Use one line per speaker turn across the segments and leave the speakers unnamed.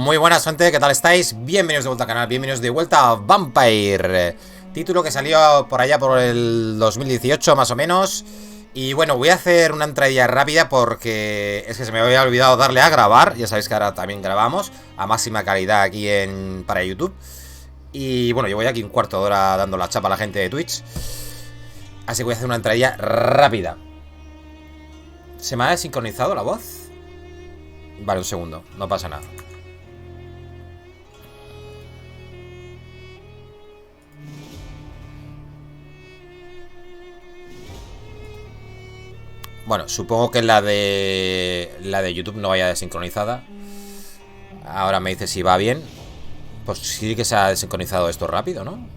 Muy buenas, gente, ¿qué tal estáis? Bienvenidos de vuelta al canal, bienvenidos de vuelta a Vampyr. Título que salió por allá por el 2018 más o menos. Y bueno, voy a hacer una entradilla rápida porque es que se me había olvidado darle a grabar. Ya sabéis que ahora también grabamos a máxima calidad aquí para YouTube. Y bueno, yo voy aquí un cuarto de hora dando la chapa a la gente de Twitch. Así que voy a hacer una entradilla rápida. ¿Se me ha desincronizado la voz? Vale, un segundo, no pasa nada. Bueno, supongo que la de YouTube no vaya desincronizada. Ahora me dice si va bien. Pues sí que se ha desincronizado esto rápido, ¿no?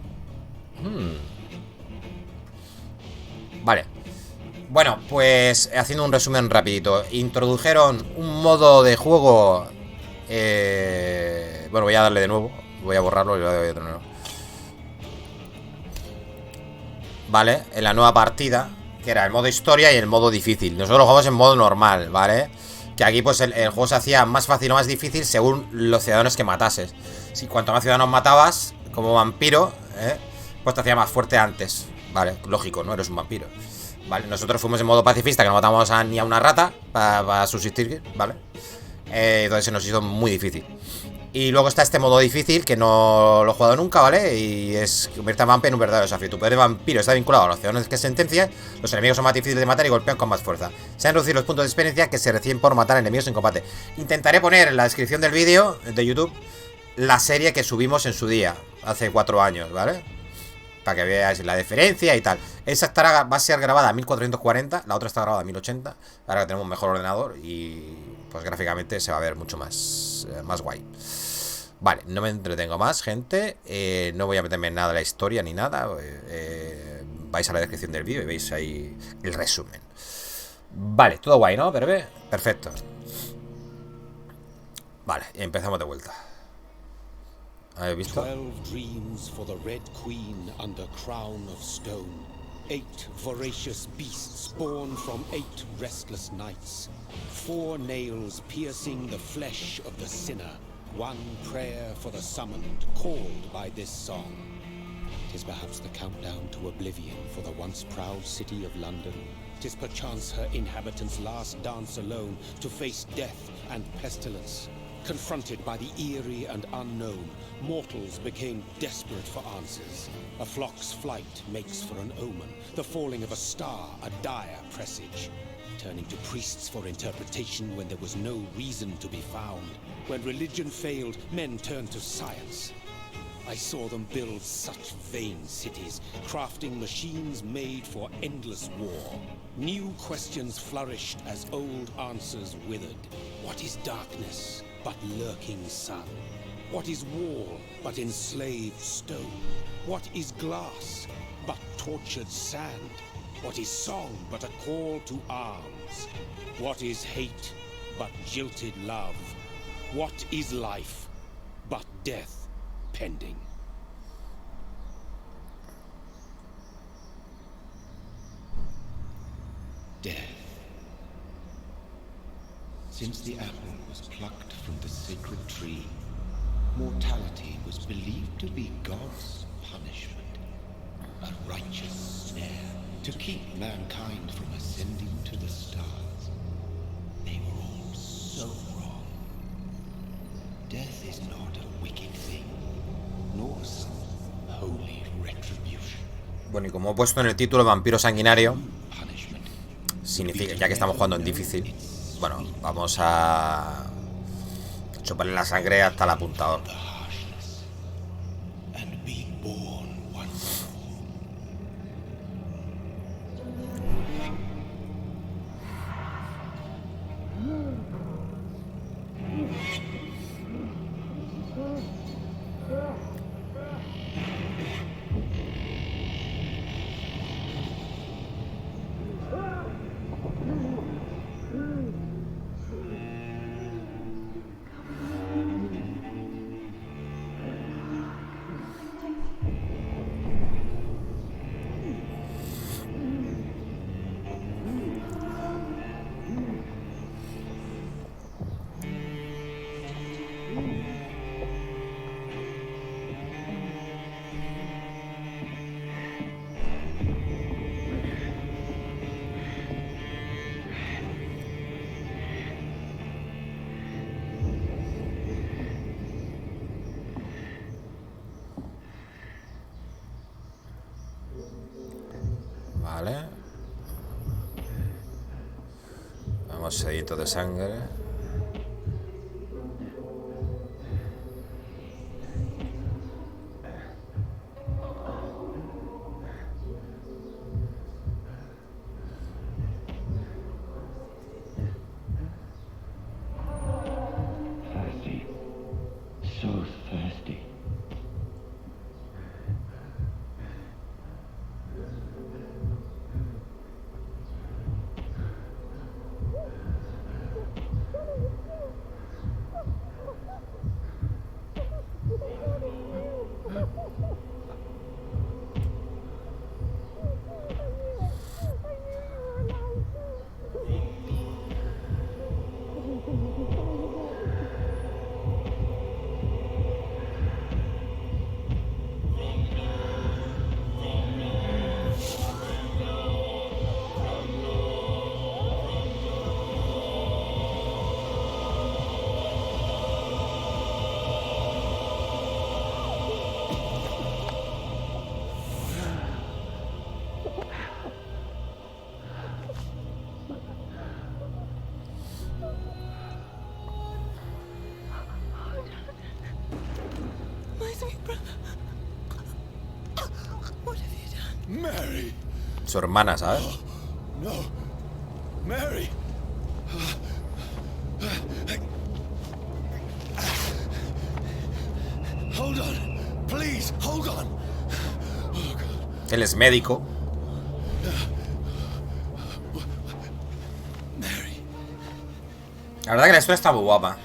Vale. Bueno, pues haciendo un resumen rapidito. Introdujeron un modo de juego. Bueno, voy a darle de nuevo. Voy a borrarlo y lo doy de nuevo. Vale, en la nueva partida, que era el modo historia y el modo difícil. Nosotros lo jugamos en modo normal, ¿vale? Que aquí pues el juego se hacía más fácil o más difícil según los ciudadanos que matases. Si cuanto más ciudadanos matabas, como vampiro, pues te hacía más fuerte antes. Vale, lógico, ¿no? Eres un vampiro. Vale, nosotros fuimos en modo pacifista, que no matamos ni a una rata para subsistir, ¿vale? Entonces se nos hizo muy difícil. Y luego está este modo difícil, que no lo he jugado nunca, ¿vale? Y es convierte a Vampyr en un verdadero desafío. Tu poder de vampiro está vinculado a los ciudadanos que sentencian. Los enemigos son más difíciles de matar y golpean con más fuerza. Se han reducido los puntos de experiencia que se reciben por matar enemigos en combate. Intentaré poner en la descripción del vídeo de YouTube la serie que subimos en su día, hace 4 años, ¿vale? Para que veáis la diferencia y tal. Esa va a ser grabada a 1440, la otra está grabada a 1080. Ahora que tenemos un mejor ordenador y pues gráficamente se va a ver mucho más guay. Vale, no me entretengo más, gente. No voy a meterme en nada de la historia ni nada. Vais a la descripción del vídeo y veis ahí el resumen. Vale, todo guay, ¿no? Perfecto. Vale, empezamos de vuelta. ¿Habéis visto?
12 dreams for the Red Queen under crown of stone. 8 voracious beasts born from 8 restless nights. 4 nails piercing the flesh of the sinner. 1 prayer for the summoned, called by this song. 'Tis perhaps the countdown to oblivion for the once proud city of London. 'Tis perchance her inhabitants' last dance alone to face death and pestilence. Confronted by the eerie and unknown, mortals became desperate for answers. A flock's flight makes for an omen, the falling of a star a dire presage. Turning to priests for interpretation when there was no reason to be found. When religion failed, men turned to science. I saw them build such vain cities, crafting machines made for endless war. New questions flourished as old answers withered. What is darkness but lurking sun? What is wall but enslaved stone? What is glass but tortured sand? What is song but a call to arms? What is hate but jilted love? What is life but death pending?
Death. Since the apple was plucked from the sacred tree, mortality was believed to be God's punishment, a righteous snare to keep mankind from ascending to the stars. They were all so wrong. Death is not a wicked thing, nor some holy retribution.
Bueno, y como he puesto en el título Vampiro Sanguinario, significa, ya que estamos jugando en difícil, bueno, vamos a chuparle la sangre hasta el apuntador. Sediento de sangre.
Thirsty. So thirsty.
Mary!
Su hermana, ¿sabes?
No! Mary! Hold on! Please, hold on! Oh, God.
Él es médico.
Mary!
La verdad que la historia está muy guapa.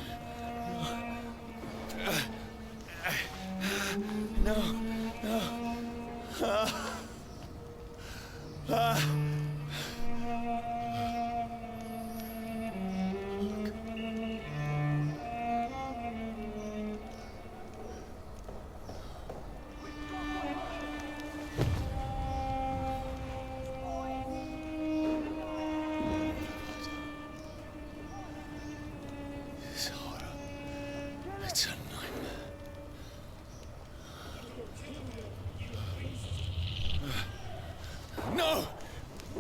No, no. This horror. It's a nightmare. No!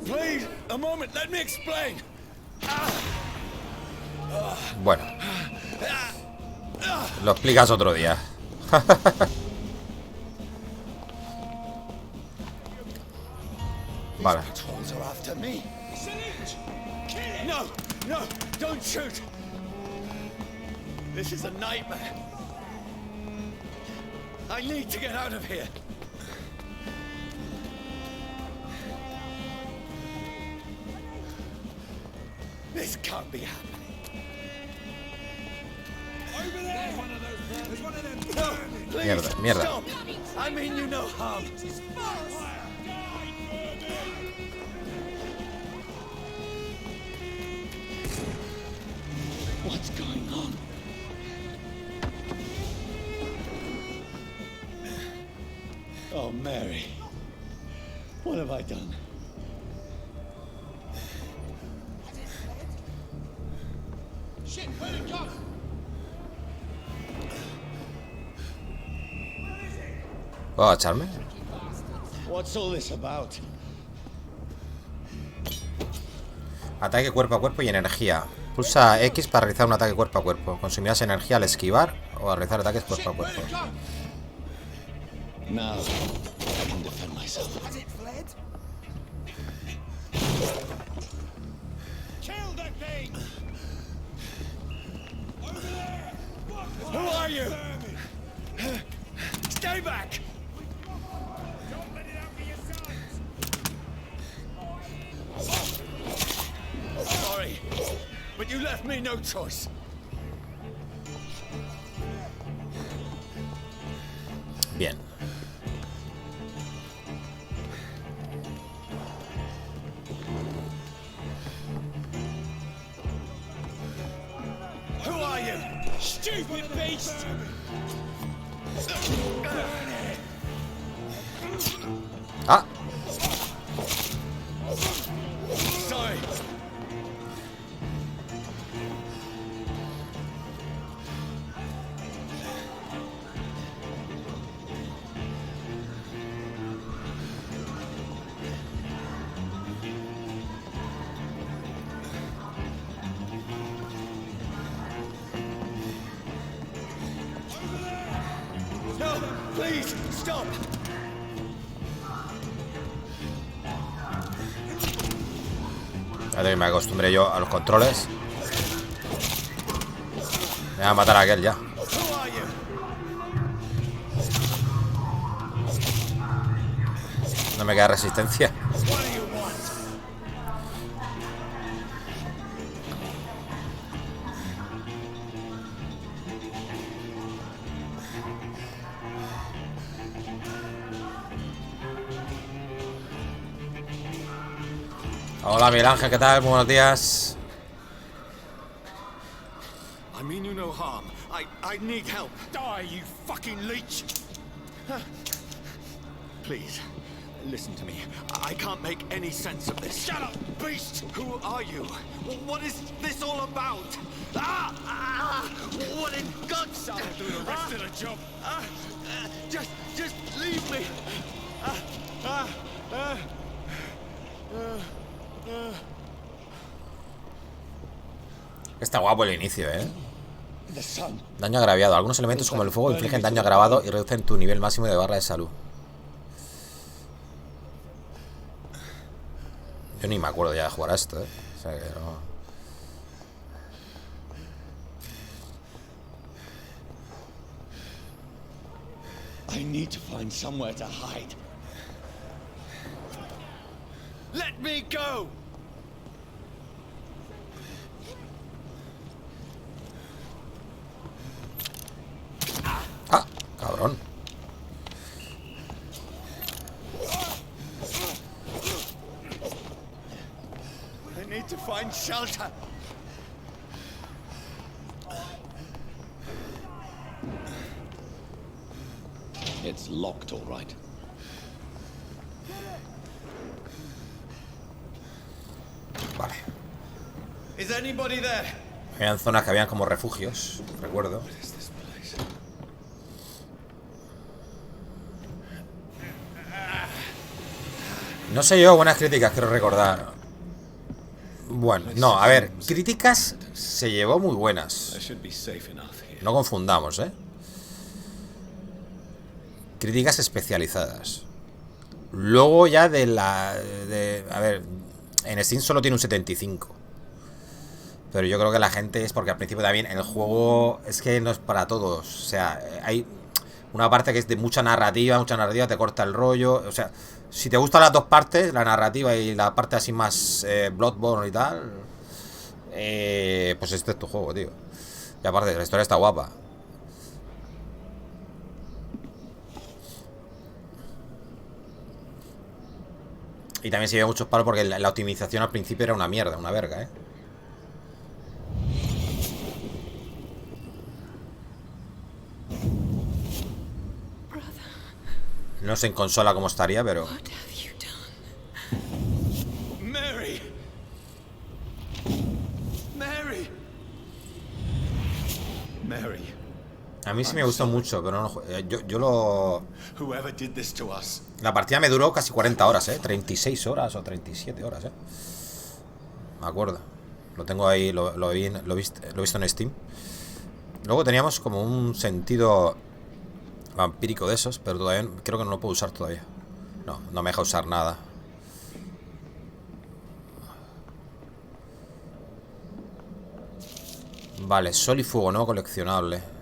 Please, a moment, let me explain.
Bueno. Lo explicas otro día. Vale.
Patrols are after me. No, no, don't shoot. This is a nightmare. I need to get out of here. This can't be happening. Over there! There's one of them. No, please,
Mierda, mierda.
stop. I mean you no harm. What's going on? Oh, Mary. What have I done? Shit, where'd it go?
¿Puedo agacharme?
What's all this about?
Ataque cuerpo a cuerpo y energía. Pulsa X para realizar un ataque cuerpo a cuerpo. Consumirás energía al esquivar o al realizar ataques cuerpo a cuerpo.
Now, I can defend myself.
Has it fled?
Kill the thing! Over there! Who are you? Stay back! Don't let it out for your sons! Sorry, but you left me no choice.
Bien.
Who are you? Stupid beast!
Ah,
Sorry. Please, stop.
Fíjate que me acostumbré yo a los controles. Me va a matar a aquel ya.
Who are you?
No me queda resistencia.
What do you want?
Hola Miguel Ángel, ¿qué tal? Muy buenos días.
I mean you no harm. I need help. Die, you fucking leech! Please, listen to me. I can't make any sense of this. Shut up, beast! Who are you? What is this all about? What in God's name? Do the rest of the job. Just leave me.
Está guapo el inicio, ¿eh?
The sun.
Daño agraviado. Algunos elementos como el fuego infligen daño agravado y reducen tu nivel máximo de barra de salud. Yo ni me acuerdo ya de jugar a esto, ¿eh? O sea que no...
I need to find somewhere to hide. Let me go!
¡Ah! Cabrón.
I need to find shelter.
It's locked, all right.
Vale.
Is anybody there?
Habían zonas que habían como refugios, recuerdo. No sé yo, buenas críticas, quiero recordar. Bueno, no, a ver, críticas se llevó muy buenas. No confundamos, ¿eh? Críticas especializadas. Luego ya de la... a ver, en Steam solo tiene un 75. Pero yo creo que la gente es porque al principio también el juego es que no es para todos. O sea, hay una parte que es de mucha narrativa te corta el rollo. O sea, si te gustan las dos partes, la narrativa y la parte así más Bloodborne y tal, pues este es tu juego, tío. Y aparte, la historia está guapa. Y también se lleva muchos palos porque la optimización al principio era una mierda, una verga, ¿eh? No sé en consola cómo estaría, pero...
Mary! Mary! Mary.
A mí sí me gustó mucho, pero no, yo lo...
Whoever did this to us.
La partida me duró casi 40 horas, 36 horas o 37 horas, me acuerdo. Lo tengo ahí, lo he visto en Steam. Luego teníamos como un sentido vampírico de esos, pero todavía creo que no lo puedo usar todavía. No me deja usar nada. Vale, sol y fuego, no coleccionable.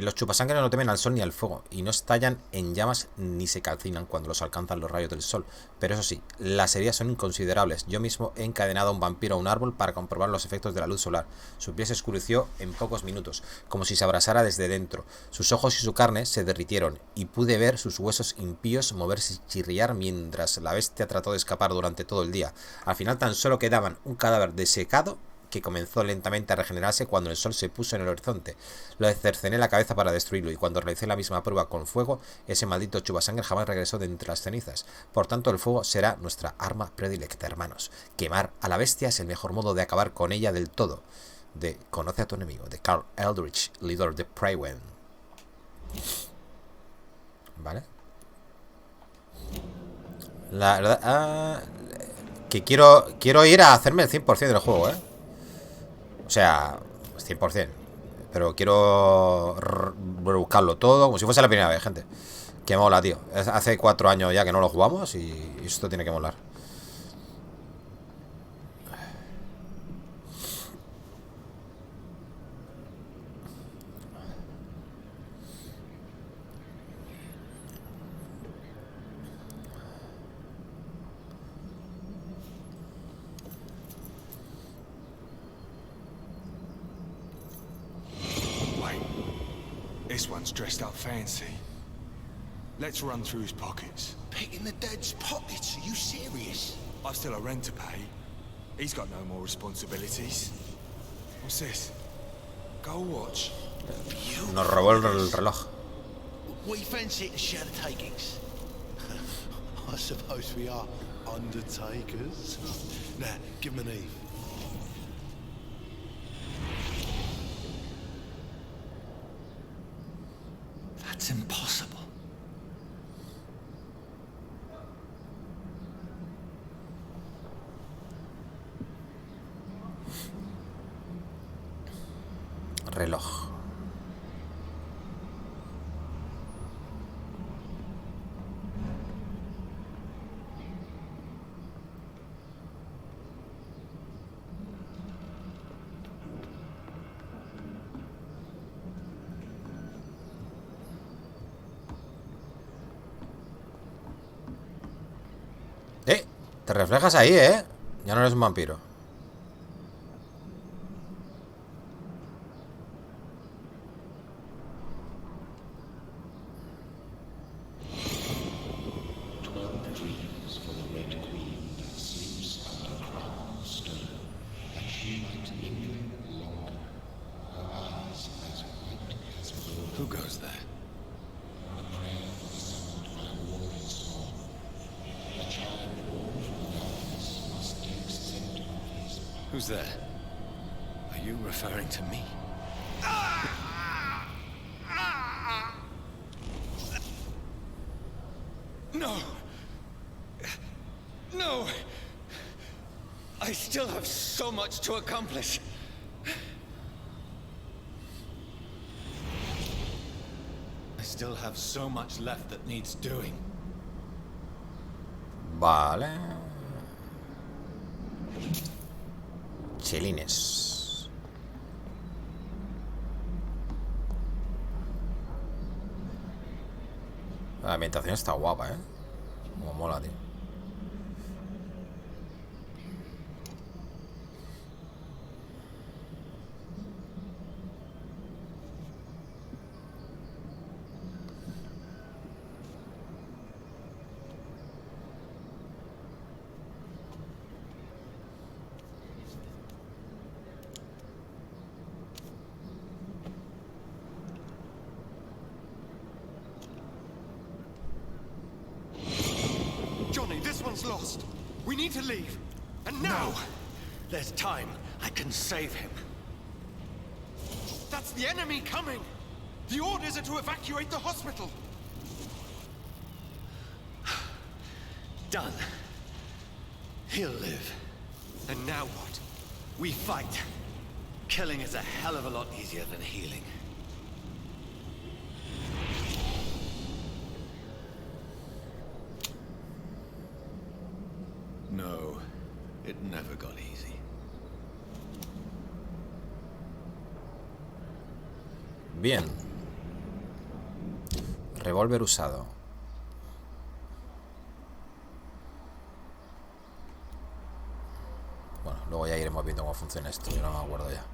Los chupasangre no temen al sol ni al fuego y no estallan en llamas ni se calcinan cuando los alcanzan los rayos del sol. Pero eso sí, las heridas son inconsiderables. Yo mismo he encadenado a un vampiro a un árbol para comprobar los efectos de la luz solar. Su piel se oscureció en pocos minutos, como si se abrasara desde dentro. Sus ojos y su carne se derritieron y pude ver sus huesos impíos moverse y chirriar mientras la bestia trató de escapar durante todo el día. Al final tan solo quedaban un cadáver desecado que comenzó lentamente a regenerarse cuando el sol se puso en el horizonte. Lo cercené la cabeza para destruirlo y cuando realicé la misma prueba con fuego, ese maldito chupasangre jamás regresó de entre las cenizas. Por tanto, el fuego será nuestra arma predilecta, hermanos. Quemar a la bestia es el mejor modo de acabar con ella del todo. De Conoce a tu enemigo, de Carl Eldritch, líder de Preywen. ¿Vale? La verdad... que quiero ir a hacerme el 100% del juego, O sea, 100%. pero quiero buscarlo todo, como si fuese la primera vez, gente. Que mola, tío. Hace 4 años ya que no lo jugamos y esto tiene que molar.
This one's dressed up fancy. Let's run through his pockets.
Picking the dead's pockets? Are you serious?
I've still a rent to pay. He's got no more responsibilities. What's this? Gold watch.
Nos robó el reloj.
We fancy to share the takings. I suppose we are undertakers. Now, give him an Eve. That's impossible.
Reloj. Te reflejas ahí, ¿eh? Ya no eres un vampiro.
Who goes there? Who's there? Are you referring to me? No! No! I still have so much to accomplish. I still have so much left that needs doing.
Vale. Chelines. La ambientación está guapa, ¿eh? Como mola, tío.
Lost. We need to leave. And now! No. There's time. I can save him. That's the enemy coming! The orders are to evacuate the hospital! Done. He'll live. And now what? We fight. Killing is a hell of a lot easier than healing. No, it never got easy.
Bien. Revólver usado. Bueno, luego ya iremos viendo cómo funciona esto. Yo no me acuerdo ya.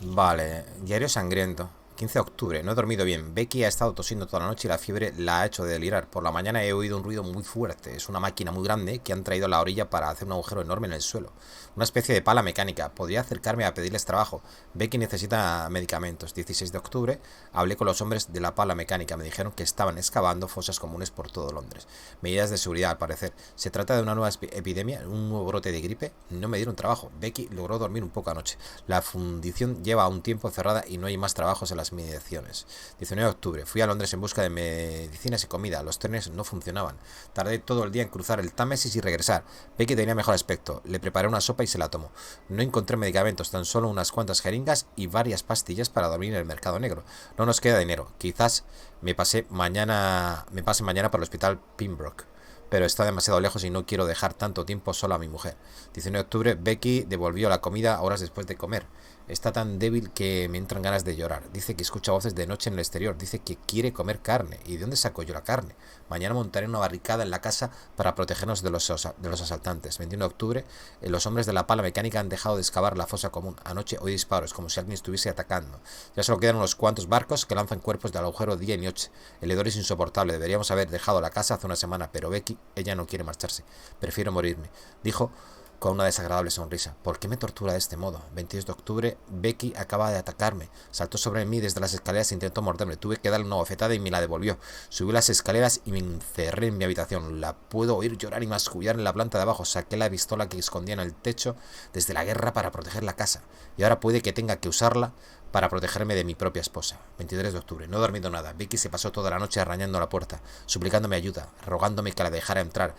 Vale, diario sangriento. 15 de octubre, no he dormido bien. Becky ha estado tosiendo toda la noche y la fiebre la ha hecho delirar. Por la mañana he oído un ruido muy fuerte. Es una máquina muy grande que han traído a la orilla para hacer un agujero enorme en el suelo. Una especie de pala mecánica. Podría acercarme a pedirles trabajo. Becky necesita medicamentos. 16 de octubre, hablé con los hombres de la pala mecánica. Me dijeron que estaban excavando fosas comunes por todo Londres. Medidas de seguridad, al parecer. ¿Se trata de una nueva epidemia? ¿Un nuevo brote de gripe? No me dieron trabajo. Becky logró dormir un poco anoche. La fundición lleva un tiempo cerrada y no hay más trabajos en las las mediaciones. 19 de octubre. Fui a Londres en busca de medicinas y comida. Los trenes no funcionaban. Tardé todo el día en cruzar el Támesis y regresar. Becky tenía mejor aspecto. Le preparé una sopa y se la tomó. No encontré medicamentos, tan solo unas cuantas jeringas y varias pastillas para dormir en el mercado negro. No nos queda dinero. Quizás me pase mañana por el hospital Pembroke, pero está demasiado lejos y no quiero dejar tanto tiempo solo a mi mujer. 19 de octubre, Becky devolvió la comida horas después de comer. Está tan débil que me entran ganas de llorar. Dice que escucha voces de noche en el exterior. Dice que quiere comer carne. ¿Y de dónde saco yo la carne? Mañana montaré una barricada en la casa para protegernos de los asaltantes. 21 de octubre, los hombres de la pala mecánica han dejado de excavar la fosa común. Anoche oí disparos, como si alguien estuviese atacando. Ya solo quedan unos cuantos barcos que lanzan cuerpos del agujero día y noche. El hedor es insoportable. Deberíamos haber dejado la casa hace una semana, pero Becky, ella no quiere marcharse. Prefiero morirme, dijo con una desagradable sonrisa. ¿Por qué me tortura de este modo? 22 de octubre, Becky acaba de atacarme. Saltó sobre mí desde las escaleras e intentó morderme. Tuve que darle una bofetada y me la devolvió. Subí las escaleras y me encerré en mi habitación. La puedo oír llorar y mascullar en la planta de abajo. Saqué la pistola que escondía en el techo desde la guerra para proteger la casa. Y ahora puede que tenga que usarla para protegerme de mi propia esposa. 23 de octubre. No he dormido nada. Becky se pasó toda la noche arañando la puerta, suplicándome ayuda, rogándome que la dejara entrar.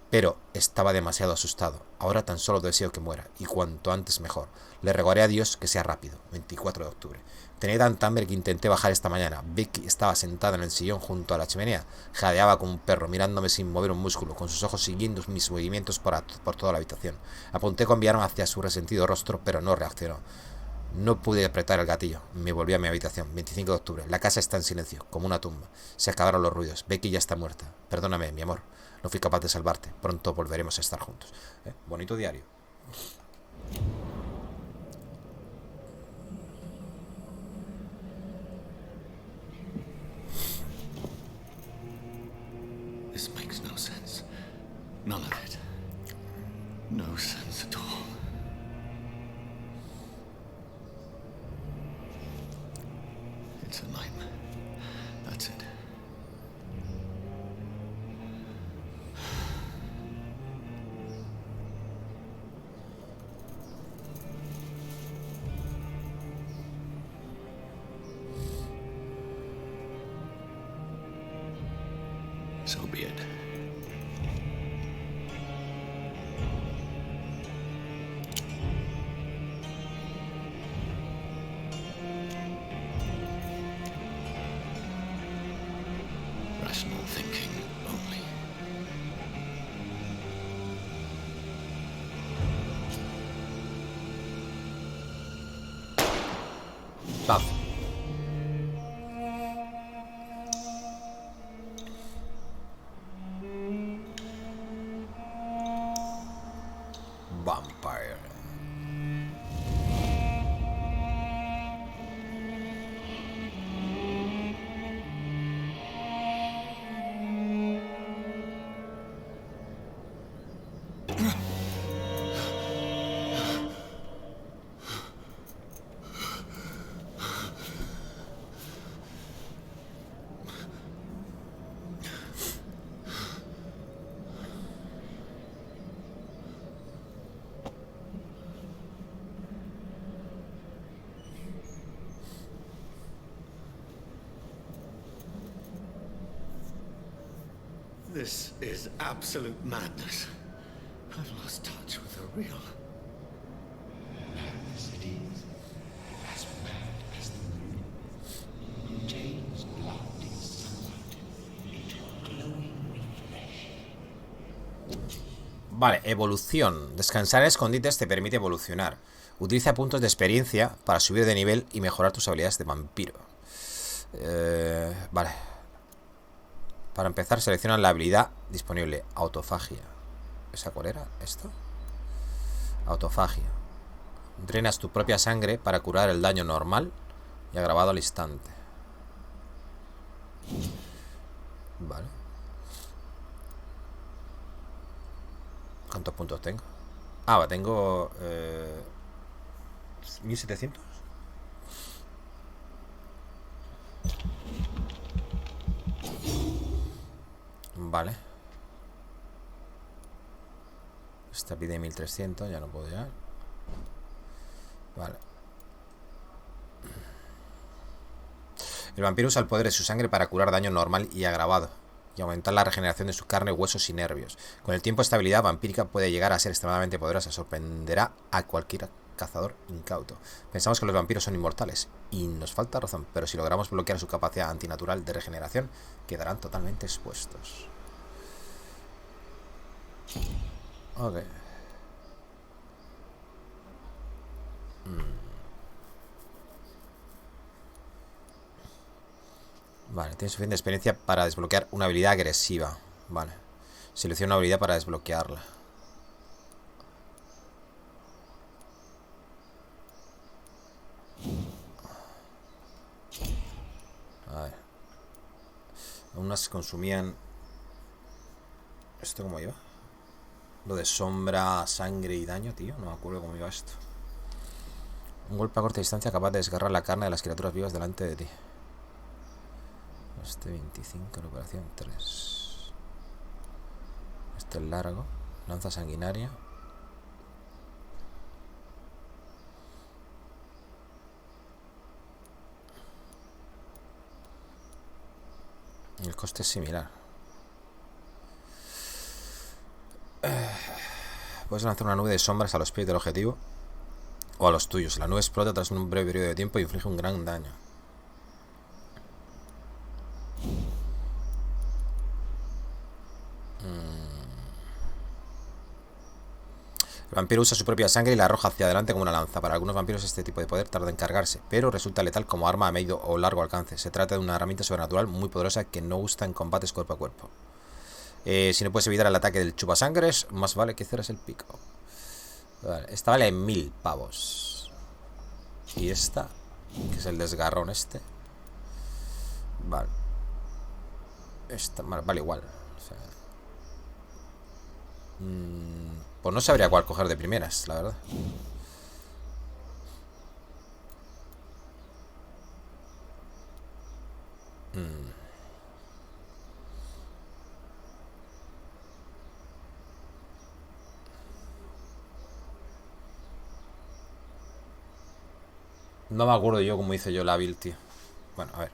Pero estaba demasiado asustado. Ahora tan solo deseo que muera, y cuanto antes mejor. Le rogaré a Dios que sea rápido. 24 de octubre. Tenía tanta hambre que intenté bajar esta mañana. Becky estaba sentada en el sillón junto a la chimenea. Jadeaba como un perro, mirándome sin mover un músculo, con sus ojos siguiendo mis movimientos por toda la habitación. Apunté con mi arma hacia su resentido rostro, pero no reaccionó. No pude apretar el gatillo. Me volví a mi habitación. 25 de octubre. La casa está en silencio, como una tumba. Se acabaron los ruidos. Becky ya está muerta. Perdóname, mi amor. No fui capaz de salvarte. Pronto volveremos a estar juntos. Bonito diario.
This makes no sense. None of it. No sense at all. It's a nightmare. That's it. So be it. Rational thinking only.
Paz. Vampyr.
This is absolute madness. I've lost touch with the real.
Madness it is, as mad as the moon. You change blood in sunlight into a glowing reflesh.
Vale, evolución. Descansar en escondites te permite evolucionar. Utiliza puntos de experiencia para subir de nivel y mejorar tus habilidades de vampiro. Vale. Para empezar, selecciona la habilidad disponible. Autofagia. ¿Esa cuál era? ¿Esto? Autofagia. Drenas tu propia sangre para curar el daño normal y agravado al instante. Vale. ¿Cuántos puntos tengo? Ah, tengo 1700. Vale. Esta pide 1300, ya no puedo llegar. Vale. El vampiro usa el poder de su sangre para curar daño normal y agravado y aumentar la regeneración de su carne, huesos y nervios. Con el tiempo, esta habilidad vampírica puede llegar a ser extremadamente poderosa. Sorprenderá a cualquier cazador incauto. Pensamos que los vampiros son inmortales y nos falta razón, pero si logramos bloquear su capacidad antinatural de regeneración, quedarán totalmente expuestos. Ok. Vale, tiene suficiente experiencia para desbloquear una habilidad agresiva. Vale. Selecciona una habilidad para desbloquearla. A ver. Unas consumían... ¿Esto cómo iba? Lo de sombra, sangre y daño, tío. No me acuerdo cómo iba esto. Un golpe a corta distancia capaz de desgarrar la carne de las criaturas vivas delante de ti. Este 25, recuperación 3. Este es largo. Lanza sanguinaria. El coste es similar. Puedes lanzar una nube de sombras a los pies del objetivo o a los tuyos. La nube explota tras un breve periodo de tiempo y inflige un gran daño. El vampiro usa su propia sangre y la arroja hacia adelante como una lanza. Para algunos vampiros este tipo de poder tarda en cargarse, pero resulta letal como arma a medio o largo alcance. Se trata de una herramienta sobrenatural muy poderosa que no gusta en combates cuerpo a cuerpo. Si no puedes evitar el ataque del chupasangres, más vale que cierres el pico. Vale, esta vale 1000 pavos. Y esta, que es el desgarrón este. Vale. Esta vale igual. O sea, pues no sabría cuál coger de primeras, la verdad. No me acuerdo yo cómo hice yo la build, tío. Bueno, a ver.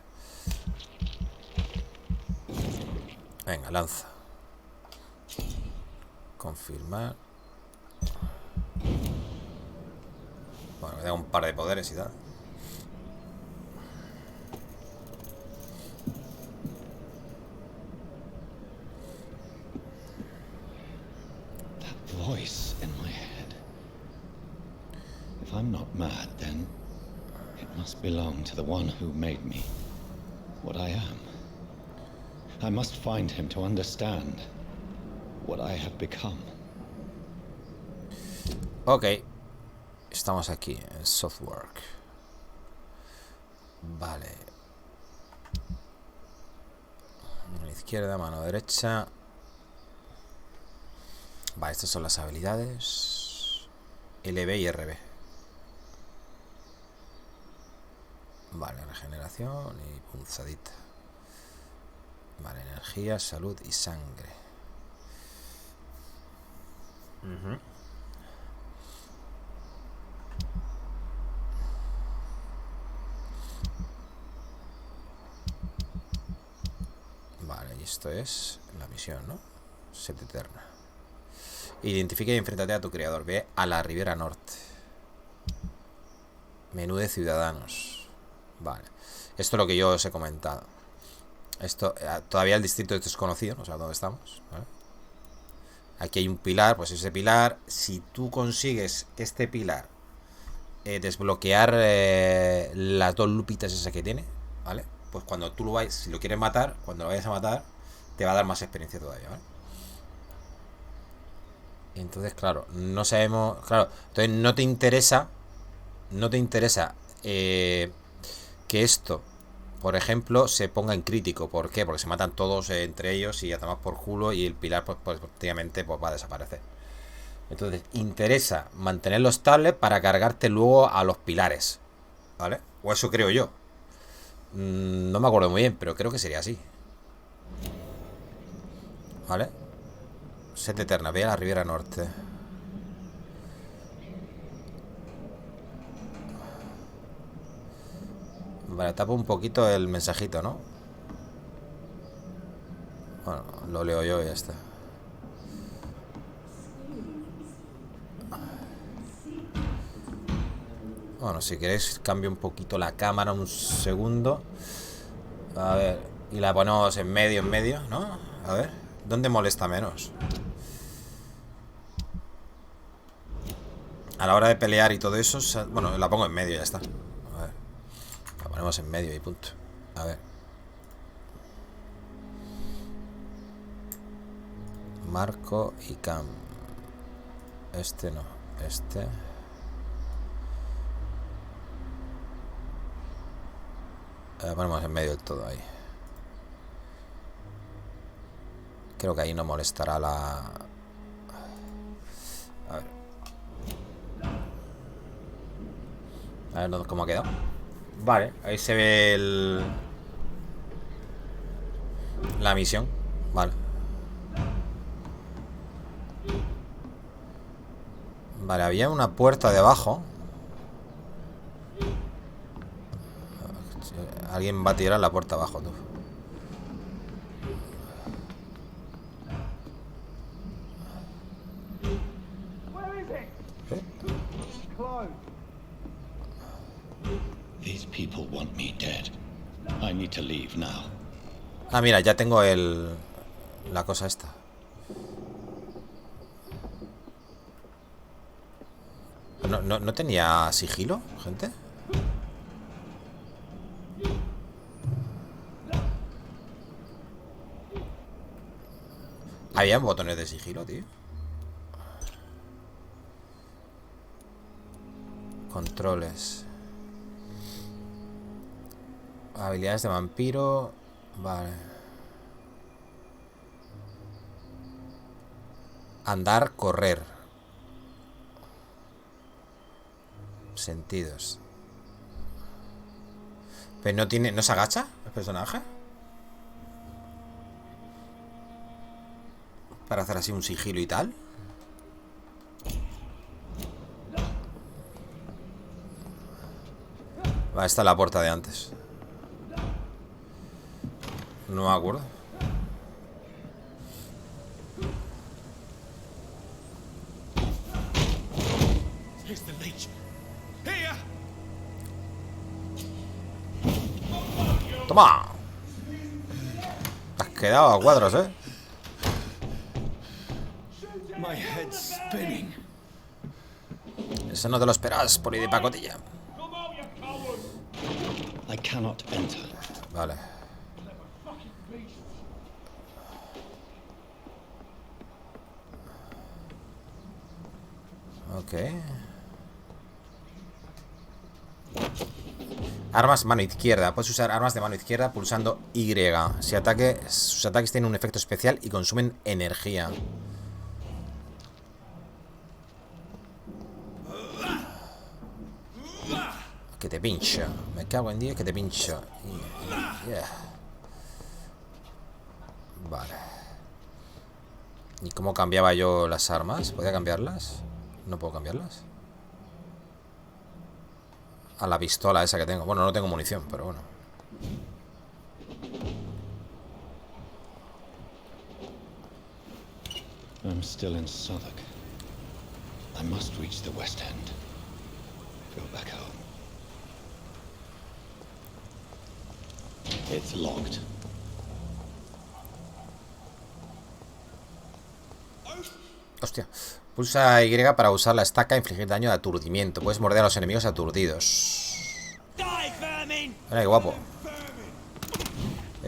Venga, lanza. Confirmar. Bueno, me da un par de poderes y tal.
That voice in my head. If I'm not mad, then it must belong to the one who made me what I am. I must find him to understand what I have become.
Ok. Estamos aquí en softwork. Vale. Mano izquierda, mano derecha. Vale, estas son las habilidades. LB y RB. Vale, regeneración y punzadita. Vale, energía, salud y sangre. Vale, y esto es la misión, ¿no? Set Eterna. Identifica y enfréntate a tu creador. Ve a la Ribera Norte. Menú de ciudadanos. Vale. Esto es lo que yo os he comentado. Esto, todavía el distrito es desconocido, no sé dónde estamos, ¿vale? Aquí hay un pilar, pues ese pilar, si tú consigues este pilar desbloquear las dos lupitas esas que tiene, ¿vale? Pues cuando tú lo vayas, si lo quieres matar, cuando lo vayas a matar, te va a dar más experiencia todavía, ¿vale? Y entonces, claro, no sabemos, claro, entonces no te interesa que esto, por ejemplo, se ponga en crítico. ¿Por qué? Porque se matan todos entre ellos y ya tomas por culo y el pilar pues prácticamente pues, va a desaparecer. Entonces, interesa mantenerlo estable para cargarte luego a los pilares, ¿vale? O eso creo yo. No me acuerdo muy bien, pero creo que sería así. ¿Vale? Set Eterna, ve a la Ribera Norte. Vale, tapo un poquito el mensajito, ¿no? Bueno, lo leo yo y ya está. Bueno, si queréis cambio un poquito la cámara un segundo. A ver, y la ponemos en medio, ¿no? A ver, ¿dónde molesta menos? A la hora de pelear y todo eso, bueno, la pongo en medio y ya está. A ver, la ponemos en medio y punto. A ver. Marco y cam. Este no, este. La ponemos en medio del todo ahí. Creo que ahí no molestará la... A ver cómo ha quedado. Vale, ahí se ve la misión. Vale. Vale, había una puerta debajo. Alguien va a tirar la puerta abajo, tú.
These people want me dead. I need to leave now.
Ah, mira, ya tengo la cosa esta. ¿No tenía sigilo, gente? Había botones de sigilo, tío. Controles. Habilidades de vampiro. Vale. Andar, correr. Sentidos. Pero no tiene... ¿No se agacha el personaje? Para hacer así un sigilo y tal. Vale, esta es la puerta de antes. No me acuerdo. ¡Toma! Te has quedado a cuadros, ¿eh? Eso no te lo esperas, por ir de pacotilla.
I cannot enter.
Vale. Ok. Armas mano izquierda. Puedes usar armas de mano izquierda pulsando Y. Sus ataques tienen un efecto especial y consumen energía. Que te pincha. Me cago en 10 que te pincha. Yeah. Vale. ¿Y cómo cambiaba yo las armas? ¿Podía cambiarlas? No puedo cambiarlas. A la pistola esa que tengo. Bueno, no tengo munición, pero bueno.
I'm still in Southwark. I must reach the West End. Go back home. It's locked.
Hostia. Pulsa Y para usar la estaca e infligir daño de aturdimiento. Puedes morder a los enemigos aturdidos. Mira qué guapo.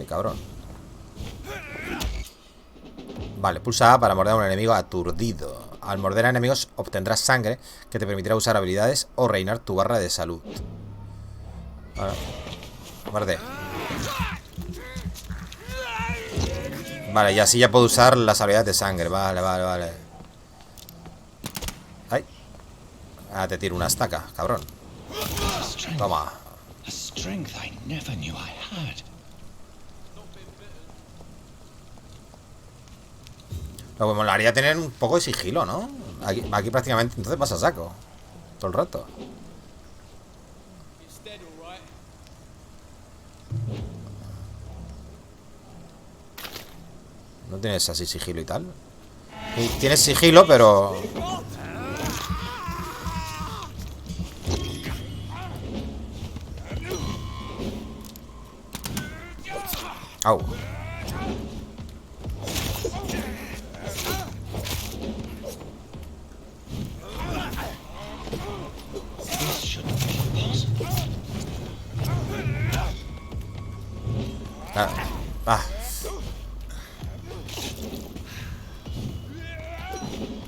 Cabrón. Vale, pulsa A para morder a un enemigo aturdido. Al morder a enemigos obtendrás sangre que te permitirá usar habilidades o reinar tu barra de salud. Vale. Muerde. Vale, y así ya puedo usar las habilidades de sangre. Vale, vale, vale. Ay. Ah, te tiro una estaca, cabrón. Toma. Lo que molaría tener un poco de sigilo, ¿no? Aquí prácticamente entonces vas a saco todo el rato. No tienes así sigilo y tal. Y tienes sigilo, pero... Au. Ah.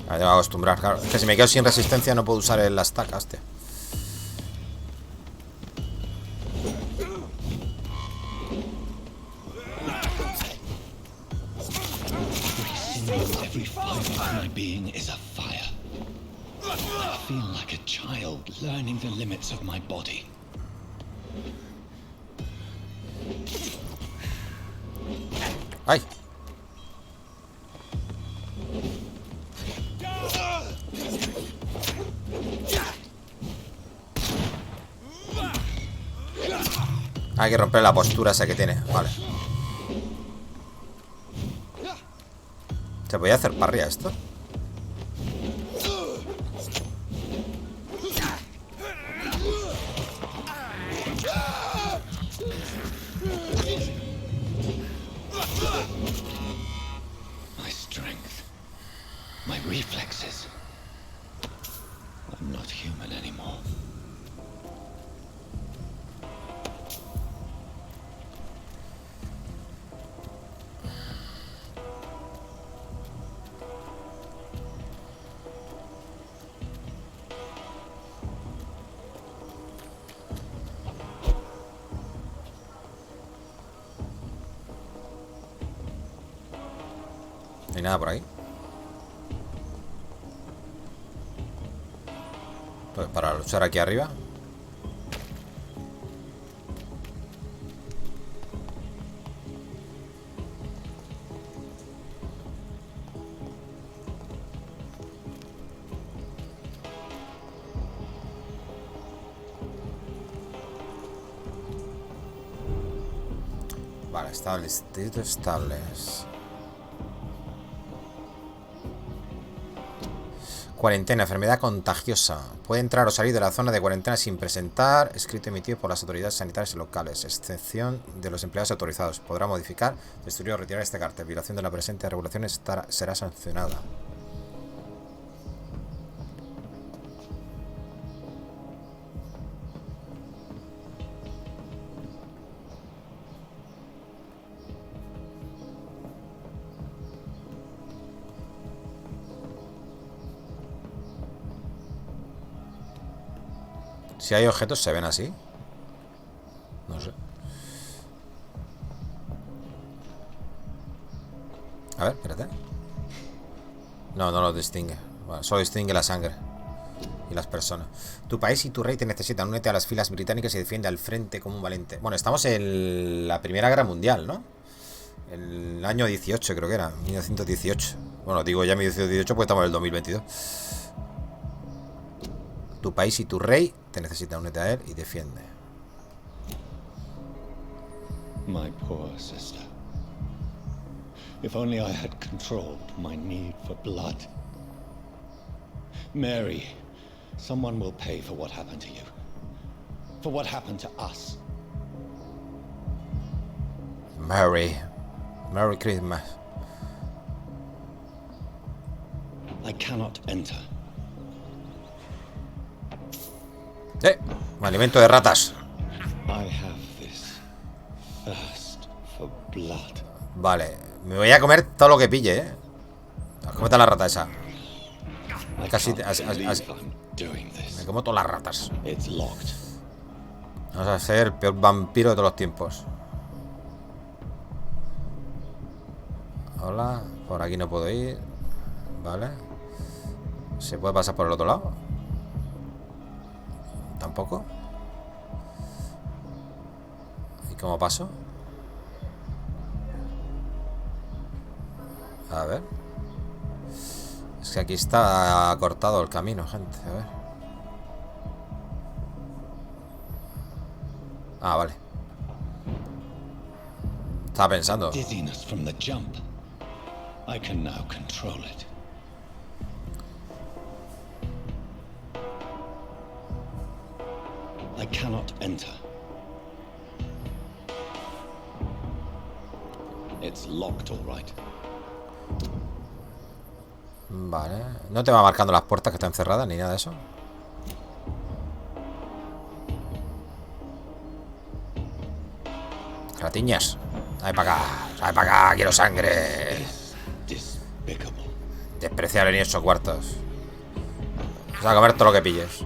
Me voy a acostumbrar, claro. Es que si me quedo sin resistencia no puedo usar el stack, hostia.
Every fiber of my being is a fire. I feel like a child learning the limits of my body.
¡Ay! Hay que romper la postura esa que tiene. Vale. ¿Se podía hacer parria esto?
My strength, my reflexes. I'm not human anymore.
No hay nada por ahí. Pues para luchar aquí arriba. Vale, estables. Cuarentena, enfermedad contagiosa. Puede entrar o salir de la zona de cuarentena sin presentar escrito emitido por las autoridades sanitarias locales, excepción de los empleados autorizados. Podrá modificar, destruir o retirar este cartel. Violación de la presente regulación será sancionada. Si hay objetos, ¿se ven así? No sé. A ver, espérate. No, no lo distingue. Bueno, solo distingue la sangre y las personas. Tu país y tu rey te necesitan. Únete a las filas británicas y defiende al frente como un valiente. Bueno, estamos en la Primera Guerra Mundial, ¿no? El año 18 creo que era, 1918. Bueno, digo ya 1918 porque estamos en el 2022. Tu país y tu rey te necesitan, únete a él y defiende.
My poor sister. If only I had controlled my need for blood. Mary, someone will pay for what happened to you. For what happened to us.
Merry Christmas.
I cannot enter.
Alimento de ratas.
I have this thirst for blood.
Vale, me voy a comer todo lo que pille, ¿eh? Cómete la rata esa. Casi me como todas las ratas. Vamos a ser el peor vampiro de todos los tiempos. Hola, por aquí no puedo ir. Vale. ¿Se puede pasar por el otro lado? Tampoco. ¿Y cómo paso? A ver. Es que aquí está cortado el camino, gente. A ver. Ah, vale. Estaba pensando.
I can now control it. I cannot enter. It's locked, all right.
Vale. No te va marcando las puertas que están cerradas ni nada de eso. Ratiñas. Sale para acá. Sale para acá. Quiero sangre. Despreciable ni 8 cuartos. Vas a comer todo lo que pilles.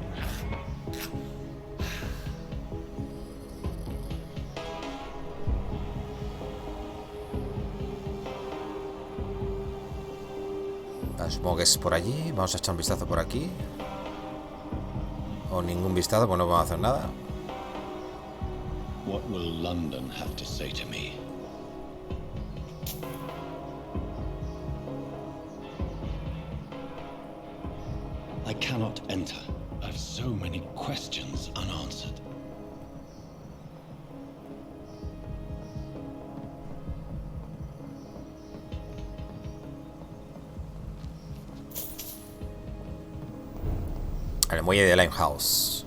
Supongo que es por allí. Vamos a echar un vistazo por aquí. O ningún vistazo, pues no vamos a hacer nada.
What will London have to say to me? I cannot enter. I've so many questions unanswered.
El muelle de Limehouse.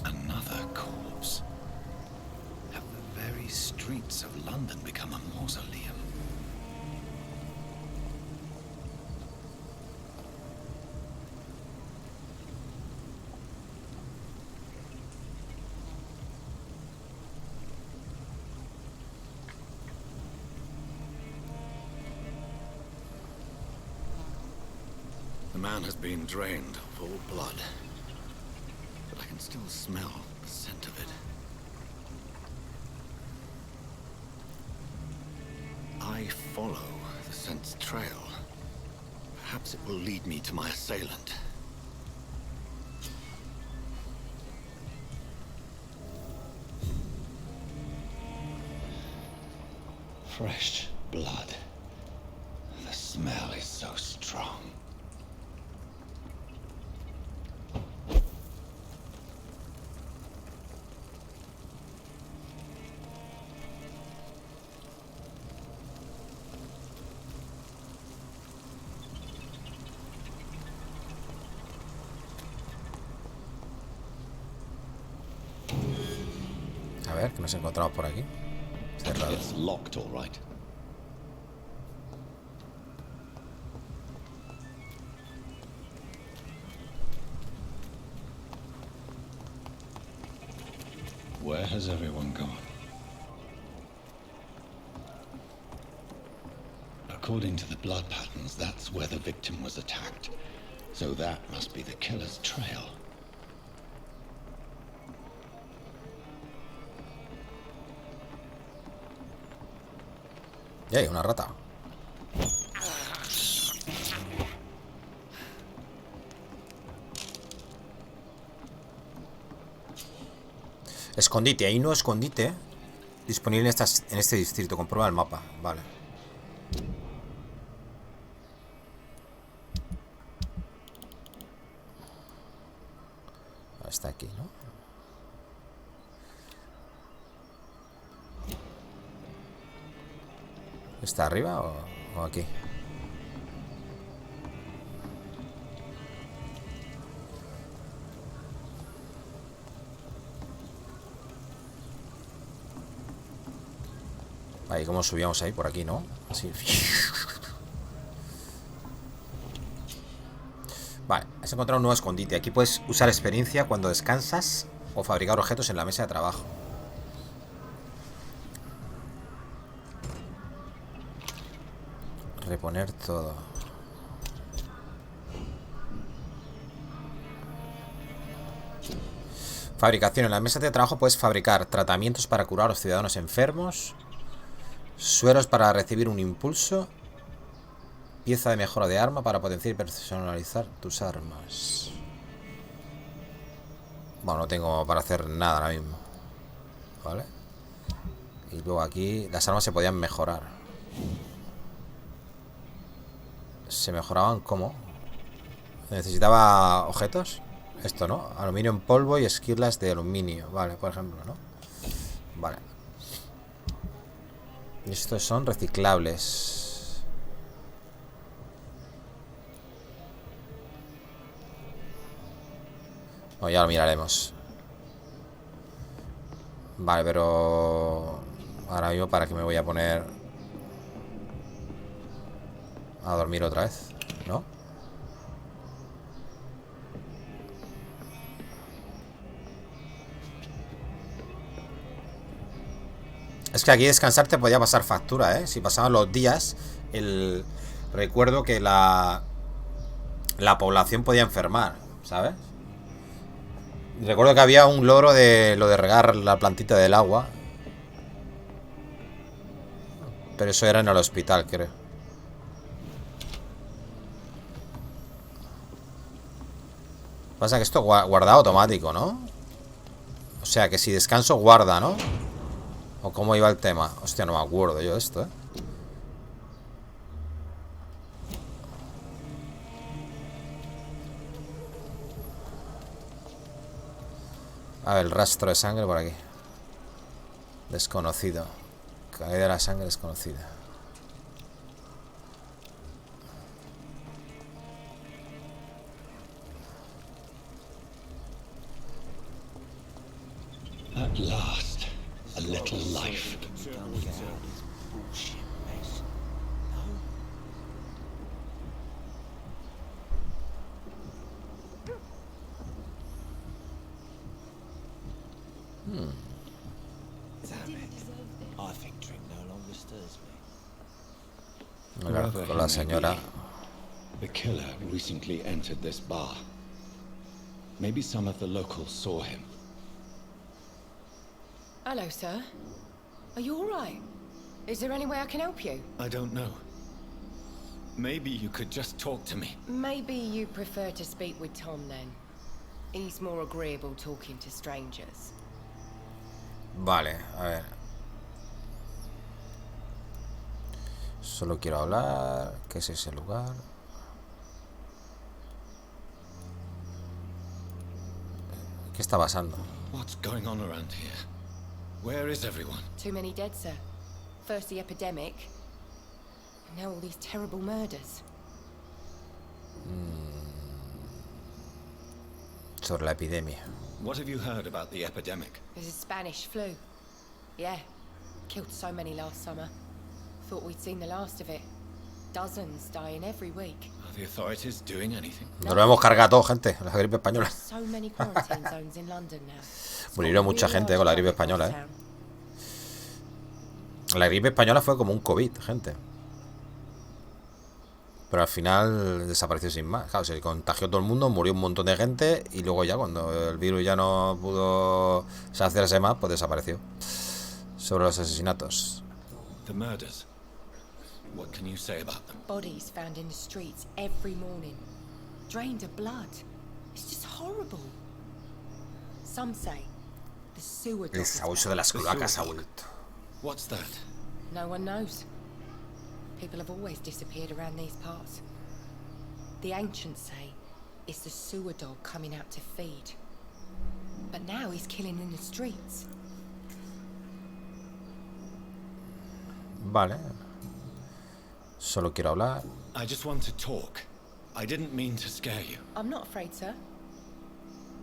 Another corpse. Have the very streets of London become a mausoleum?
The man has been drained of all blood, but I can still smell the scent of it. I follow the scent's trail. Perhaps it will lead me to my assailant.
Fresh blood. The smell is so strong.
A ver, que nos encontramos por aquí. Cerrado.
It's locked, all right. Where has everyone gone? According to the blood patterns, that's where the victim was attacked. So that must be the killer's trail.
Y hay una rata. Escondite, hay un nuevo escondite disponible en este distrito. Comprueba el mapa. Vale. Está aquí, ¿no? ¿Está arriba o aquí? Ahí, ¿cómo subíamos ahí? Por aquí, ¿no? Así. Vale, has encontrado un nuevo escondite. Aquí puedes usar experiencia cuando descansas o fabricar objetos en la mesa de trabajo. Reponer todo. Fabricación. En la mesa de trabajo puedes fabricar tratamientos para curar a los ciudadanos enfermos, sueros para recibir un impulso, pieza de mejora de arma para potenciar y personalizar tus armas. Bueno, no tengo para hacer nada ahora mismo. Vale. Y luego aquí las armas se podían mejorar. ¿Se mejoraban cómo? ¿Necesitaba objetos? Esto, ¿no? Aluminio en polvo y esquirlas de aluminio. Vale, por ejemplo, ¿no? Vale. Y estos son reciclables. O ya lo miraremos. Vale, pero... ahora mismo, ¿para qué me voy a poner a dormir otra vez? ¿No? Es que aquí descansar te podía pasar factura, ¿eh? Si pasaban los días, recuerdo que la población podía enfermar, ¿sabes? Recuerdo que había un logro de lo de regar la plantita del agua. Pero eso era en el hospital, creo. Pasa que esto guarda automático, ¿no? O sea, que si descanso guarda, ¿no? ¿O cómo iba el tema? Hostia, no me acuerdo yo de esto, ¿eh? A ver, el rastro de sangre por aquí. Desconocido. Caída de la sangre desconocida.
At last, a little life.
Hablar con la señora.
The killer recently entered this bar. Maybe some of the locals saw him.
Hello, sir. Are you all right? Is there any way I can help you?
I don't know. Maybe you could just talk to me.
Maybe you prefer to speak with Tom then. He's more agreeable talking to strangers.
Vale, a ver. Solo quiero hablar. ¿Qué es ese lugar? ¿Qué está pasando?
What's going on around here? Where is everyone?
Too many dead, sir. First the epidemic, and now all these terrible murders.
Sobre la epidemia.
What have you heard about the epidemic?
There's a Spanish flu. Yeah, killed so many last summer. Thought we'd seen the last of it. Dozens dying every week.
Are the authorities doing anything?
Nos lo hemos cargado todo, gente. La gripe española.
So many quarantine zones in London now.
Murieron mucha gente con la gripe española, ¿eh? La gripe española fue como un COVID, gente. Pero al final desapareció sin más. Claro, se contagió todo el mundo, murió un montón de gente. Y luego ya, cuando el virus ya no pudo saciarse más, pues desapareció. Sobre los asesinatos.
The murders. What can you say about them?
Bodies found in the streets every morning. Drained of blood. It's just horrible. Some say the sewer dog
El
is
sabueso de las cloacas ha vuelto.
What's that?
No one knows. People have always disappeared around these parts. The ancients say it's the sewer dog coming out to feed. But now he's killing in the streets.
Vale. Solo quiero hablar.
I just want to talk. I didn't mean to scare you.
I'm not afraid, sir.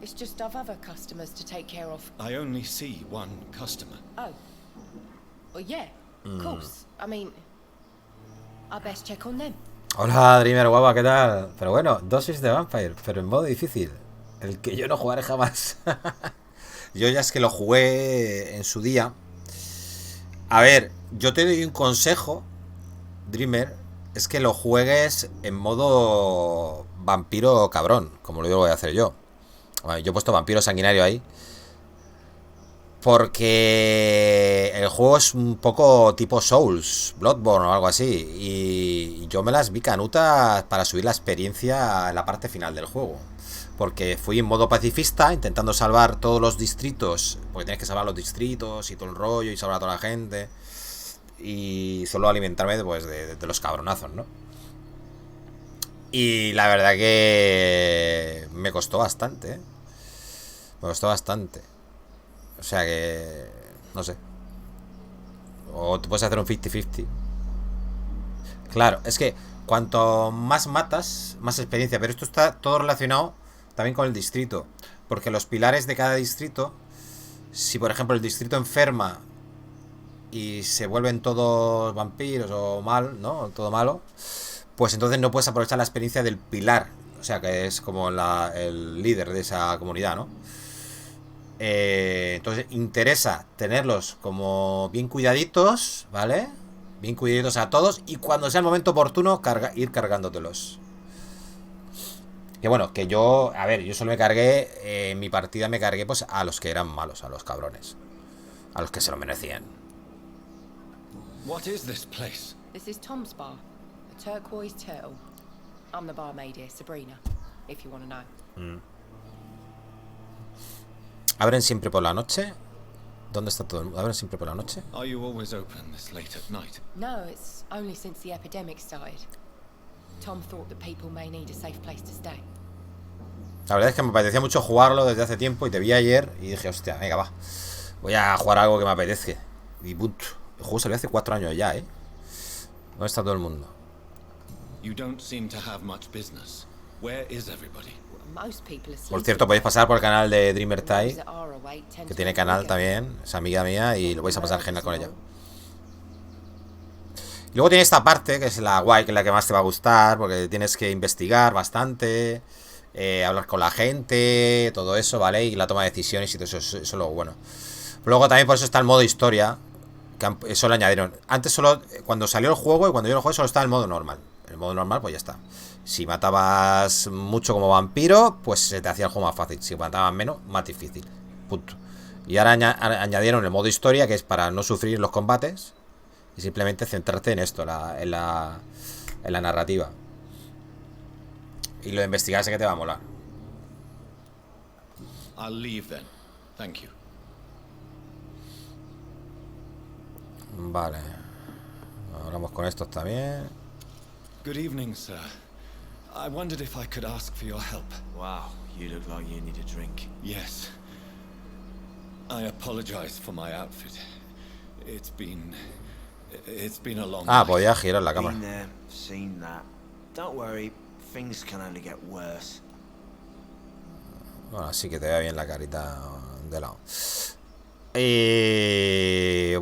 It's just I've other customers to take care of.
I only see one customer.
Oh. Well, yeah, of course. I mean, I best check on them.
Hola, Dreamer, guapa, ¿qué tal? Pero bueno, dosis de Vampyr, pero en modo difícil. El que yo no jugaré jamás. Yo ya es que lo jugué en su día. A ver, yo te doy un consejo, Dreamer, es que lo juegues en modo vampiro cabrón, como lo voy a hacer yo. Yo he puesto Vampiro Sanguinario ahí. Porque el juego es un poco tipo Souls, Bloodborne o algo así. Y yo me las vi canutas para subir la experiencia en la parte final del juego. Porque fui en modo pacifista, intentando salvar todos los distritos. Porque tienes que salvar los distritos y todo el rollo y salvar a toda la gente. Y solo alimentarme pues, de los cabronazos, ¿no? Y la verdad que me costó bastante, ¿eh? Me costó bastante. O sea que... no sé. O te puedes hacer un 50-50. Claro, es que cuanto más matas, más experiencia. Pero esto está todo relacionado también con el distrito. Porque los pilares de cada distrito, si por ejemplo el distrito enferma y se vuelven todos vampiros o mal, ¿no? Todo malo, pues entonces no puedes aprovechar la experiencia del pilar. O sea, que es como el líder de esa comunidad, ¿no? Entonces interesa tenerlos como bien cuidaditos, ¿vale? Bien cuidaditos a todos. Y cuando sea el momento oportuno, ir cargándotelos. Que bueno, que yo... A ver, yo solo me cargué... en mi partida me cargué pues a los que eran malos, a los cabrones. A los que se lo merecían.
What is this place?
This is Tom's bar, a turquoise turtle. I'm the barmaid here, Sabrina, if you want to know.
¿Abren siempre por la noche? ¿Dónde está todo el mundo? ¿Abren siempre por la noche?
Are you always open this late at night?
No, it's only since the epidemic started. Tom thought that people may need a safe place to stay.
La verdad es que me apetecía mucho jugarlo desde hace tiempo y te vi ayer y dije, hostia, venga, va. Voy a jugar algo que me apetezca. Y punto. El juego salió hace 4 años ya, ¿eh? ¿Dónde está todo el mundo?
You don't seem to have much business. Where is everybody?
Most people are
Por
sleeping.
cierto, podéis pasar por el canal de Dreamer
Those
Tai,
that are awake tend
que
to
tiene
get
canal
bigger.
también, es amiga mía y lo vais a pasar genial con ella. Y luego tiene esta parte, que es la guay, que es la que más te va a gustar, porque tienes que investigar bastante, hablar con la gente, todo eso, ¿vale? Y la toma de decisiones y todo eso, eso es lo bueno. Luego también por eso está el modo historia, que eso lo añadieron. Antes solo, cuando salió el juego y cuando yo lo jugué, solo estaba el modo normal. El modo normal, pues ya está. Si matabas mucho como vampiro, pues se te hacía el juego más fácil. Si matabas menos, más difícil. Punto. Y ahora añadieron el modo historia, que es para no sufrir los combates y simplemente centrarte en esto, en la narrativa. Y lo de investigar sé que te va a molar.
I'll leave then. Thank you.
Vale. Hablamos con estos también.
Good evening, sir. I wondered if I could ask for your help.
Wow, you look like you need a drink.
Yes. I apologize for my outfit. It's been a long night.
Podía girar la cámara.
Been there, seen that. Don't worry, things can only get worse.
Bueno, sí que te vea bien la carita de lado.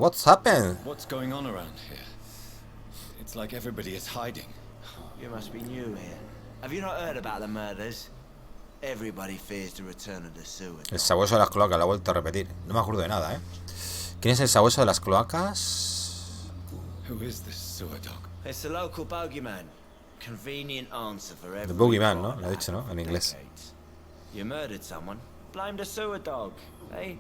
What's happened?
What's going on around here? It's like everybody is hiding.
You must be new here. Have you not heard about the murders? Everybody fears the return of the sewer.
El sabueso de las cloacas, lo he vuelto a repetir. No me acuerdo de nada, ¿eh? ¿Quién es el sabueso de las cloacas?
Who is this sewer dog?
It's the local bogeyman. Convenient answer for every
The Boogeyman, ¿no?
crime
Lo he dicho, ¿no? En inglés.
decades. You murdered someone. Blame the sewer dog. Hey?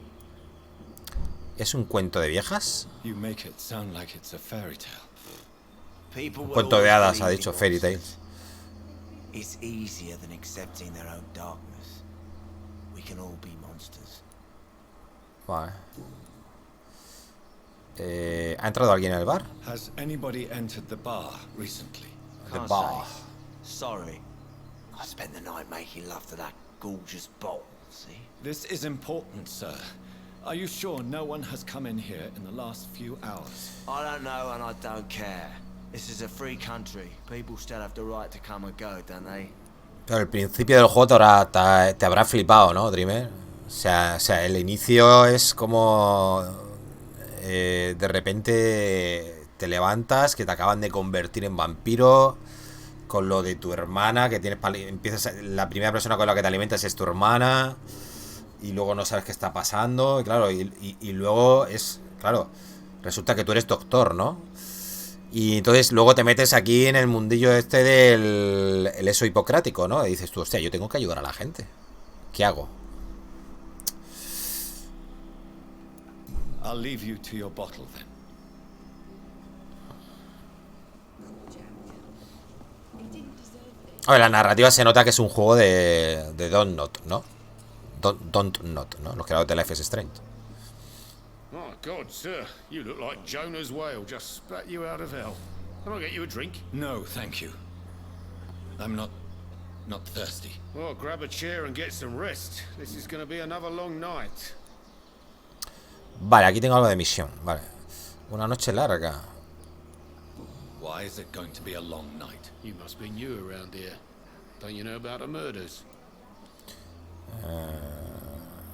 ¿Es un cuento de viejas?
You make it sound like it's a fairy tale.
People
Un
will
cuento de
always
hadas, ha
believe
dicho
in
Fairy
monsters.
Tales.
It's easier than accepting their own darkness. We can all be monsters.
Vale. ¿Ha entrado alguien en el bar?
Has anybody entered the bar recently?
The
Can't
bar.
say. Sorry. I spent the night making love to that gorgeous bottle, see?
This is important, sir. Are you sure no one has come in here in the last few hours?
I don't know and I don't care. This is a free country. People still have the right to come and go, don't they?
Pero el principio del juego te habrá flipado, ¿no, Dreamer? O sea, el inicio es como... de repente te levantas, que te acaban de convertir en vampiro, con lo de tu hermana, que tienes empiezas la primera persona con la que te alimentas es tu hermana, y luego no sabes qué está pasando, y claro, y luego es, claro, resulta que tú eres doctor, ¿no? Y entonces luego te metes aquí en el mundillo este del eso hipocrático, ¿no? Y dices tú, hostia, yo tengo que ayudar a la gente. ¿Qué hago?
I'll leave you to your bottle then.
A ver, la narrativa se nota que es un juego de Don't Not, ¿no? Don't Not, ¿no? Los creadores de Life is Strange.
My God, sir, you look like Jonah's whale just spat you out of hell. Can I get you a drink?
No, thank you. I'm not thirsty.
Well, grab a chair and get some rest. This is going to be another long night.
Vale, aquí tengo algo de misión, vale. Una noche larga.
Why is it going to be a long night?
You must be new around here. Don't you know about the murders?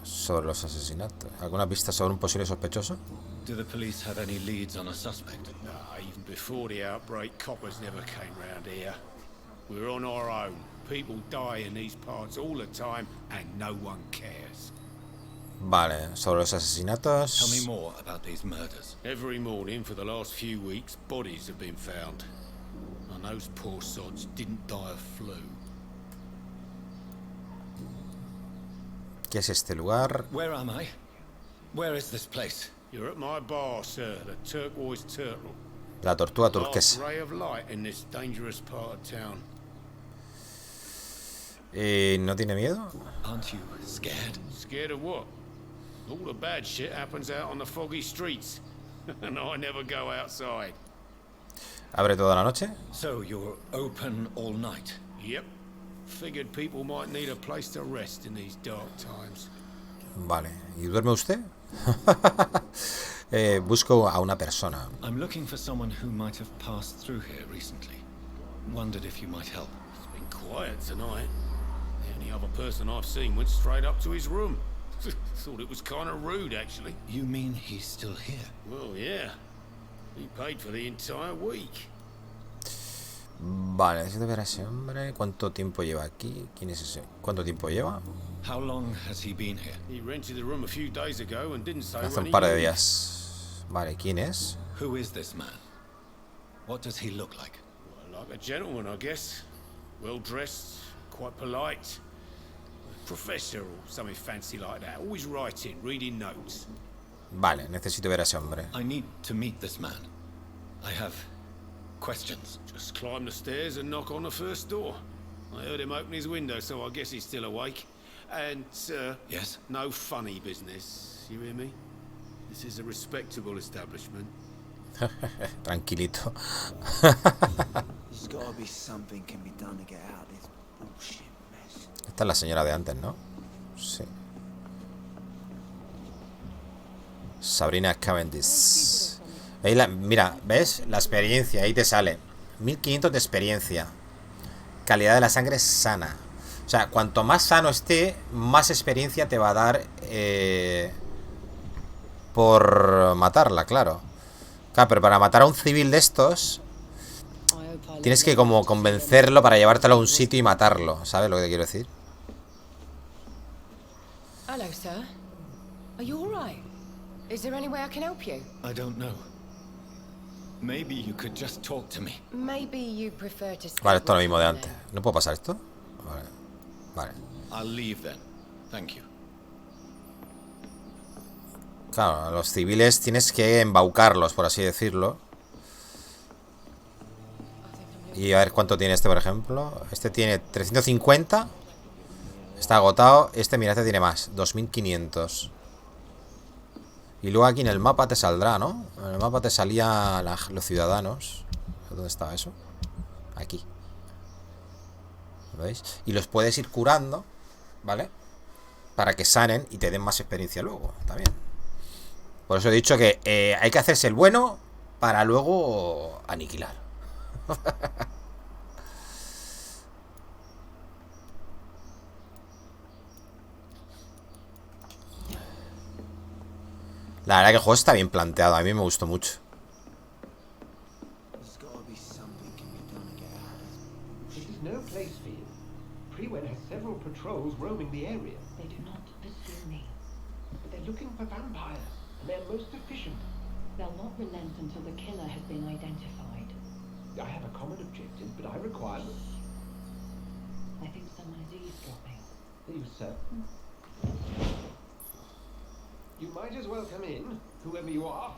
Sobre los asesinatos. ¿Alguna pista sobre un posible sospechoso?
Do the police have any leads on a suspect?
Nah, even before the outbreak, coppers never came round here. We're on our own. People die in these parts all the time, and no one cares.
Vale, sobre los asesinatos.
Tell me more about these murders.
Every morning for the last few weeks, bodies have been found. And those poor sods didn't die of flu.
¿Qué es este lugar?
Where am I? Where is this place?
You're at my bar, sir, the Turquoise Turtle.
La tortuga
Last
turquesa.
ray of light in this dangerous part of town.
¿No tiene miedo?
Aren't you scared?
Scared of what? All the bad shit happens out on the foggy streets. And I never go outside.
¿Abre toda la noche?
So you're open all night?
Yep. Figured people might need a place to rest in these dark times.
Vale. ¿Y duerme usted? Busco a una persona.
I'm looking for someone who might have passed through here recently. Wondered if you might help.
It's been quiet tonight. The only other person I've seen went straight up to his room. Thought it was kind of rude, actually.
You mean he's still here?
Well, yeah. He paid for the entire week.
Vale, necesito ver a ese hombre. ¿Cuánto tiempo lleva aquí? ¿Quién es ese? ¿Cuánto tiempo lleva?
How long has he been here?
He rented the room a few days ago and didn't say
Hace
when
un
he
par de
moved.
días. Vale, ¿quién es?
Who is this man? What does he look like?
Well, like a gentleman, I guess. Well dressed, quite polite. A professor or something fancy like that. Always writing, reading notes.
Vale, necesito ver a ese hombre.
I need to meet this man. I have questions.
Just climb the stairs and knock on the first door. I heard him open his window, so I guess he's still awake. And, sir,
Yes?
no funny business. You hear me? This is a respectable establishment.
Tranquilito.
There's gotta be something can be done to get out of this bullshit mess.
Esta es la señora de antes, ¿no? Sí. Sabrina Cavendish. Ahí mira, ¿ves? La experiencia, ahí te sale 1500 de experiencia. Calidad de la sangre sana. O sea, cuanto más sano esté, más experiencia te va a dar por matarla, claro. Claro, pero para matar a un civil de estos tienes que como convencerlo para llevártelo a un sitio y matarlo. ¿Sabes lo que te quiero decir?
Hello, sir. Are you all right? Is there any way I can help you?
I don't know. Maybe you could just talk to me.
Maybe you prefer to speak.
Vale, esto es lo mismo de
with
antes.
them.
¿No puedo pasar esto? Vale. Vale.
I'll leave then. Thank you.
Claro, a los civiles tienes que embaucarlos, por así decirlo. Y a ver cuánto tiene este, por ejemplo. Este tiene 350. Está agotado. Este, mira, este tiene más. 2500. Y luego aquí en el mapa te saldrá, ¿no? En el mapa te salía los ciudadanos. ¿Dónde estaba eso? Aquí. ¿Veis? Y los puedes ir curando, ¿vale? Para que sanen y te den más experiencia luego, también. Por eso he dicho que hay que hacerse el bueno para luego aniquilar. La verdad que el juego está bien planteado. A mí me gustó mucho.
There's gotta be something can be done to get out of this.
This is no place for you. Prewen has several patrols roaming the area.
They do not pursue me.
But they're looking for vampires, and they're most efficient.
They'll not relent until the killer has been identified.
I have a common objective, but I require them.
I think someone is eavesdropping.
Leave, sir. You might as well come in, whoever you are.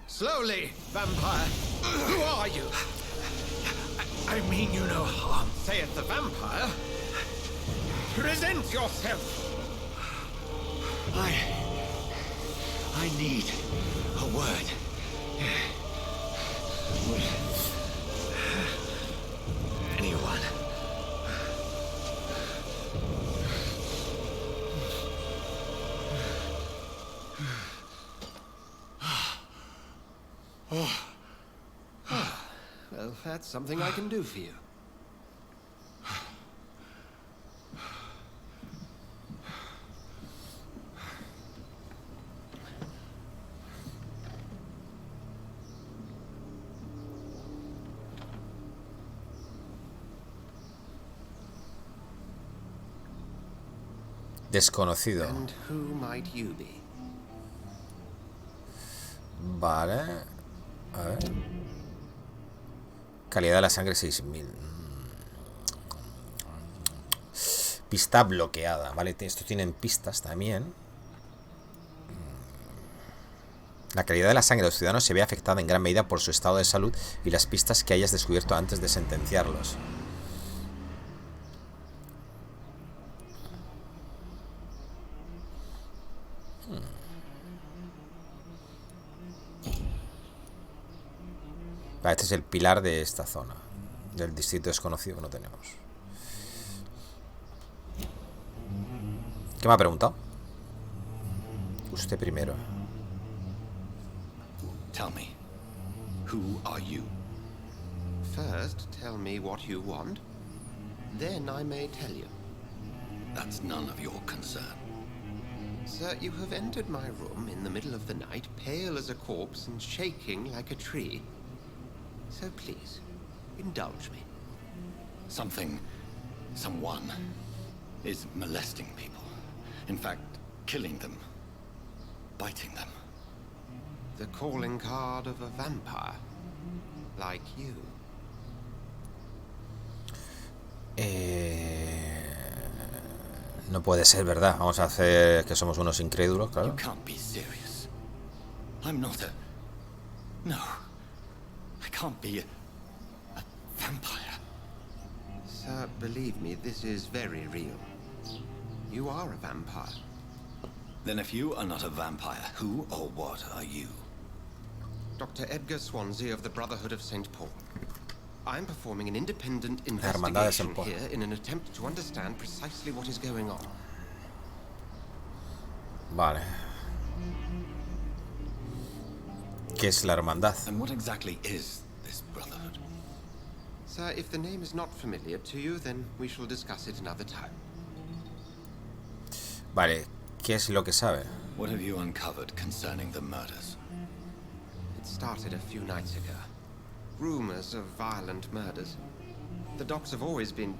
Slowly, vampire. Who are you? I mean you no harm, saith the vampire. Present yourself. I need a word. Would anyone?
Well, that's something I can do for you.
Desconocido.
And who might you be?
Vale. A ver. Calidad de la sangre 6000. Pista bloqueada. Vale, estos tienen pistas también. La calidad de la sangre de los ciudadanos se ve afectada en gran medida por su estado de salud y las pistas que hayas descubierto antes de sentenciarlos. Este es el pilar de esta zona, del distrito desconocido que no tenemos. ¿Qué me ha preguntado? Usted primero.
Tell me, who are you?
First, tell me what you want. Then I may tell you.
That's none of your concern.
Sir, you have entered my room in the middle of the night, pale as a corpse and shaking like a tree. So please, indulge me.
Someone is molesting people. In fact, killing them. Biting them.
The calling card of a vampire. Like you.
No puede ser verdad. Vamos a hacer que somos unos incrédulos, claro.
You can't be serious. I'm not a... No. I can't be a vampire.
Sir, believe me, this is very real. You are a vampire.
Then if you are not a vampire, who or what are you?
Dr. Edgar Swansea of the Brotherhood of St. Paul. I'm performing an independent
Hermandad de
investigation
St. Paul.
here in an attempt to understand precisely what is going on.
Vale. ¿Qué es la hermandad?
And what exactly is this brotherhood?
Sir, if the name is not familiar to you, then we shall discuss it another time.
Vale. ¿Qué es lo que sabe?
What have you uncovered concerning the murders?
It started a few nights ago. Rumors of violent murders. The docs have always been,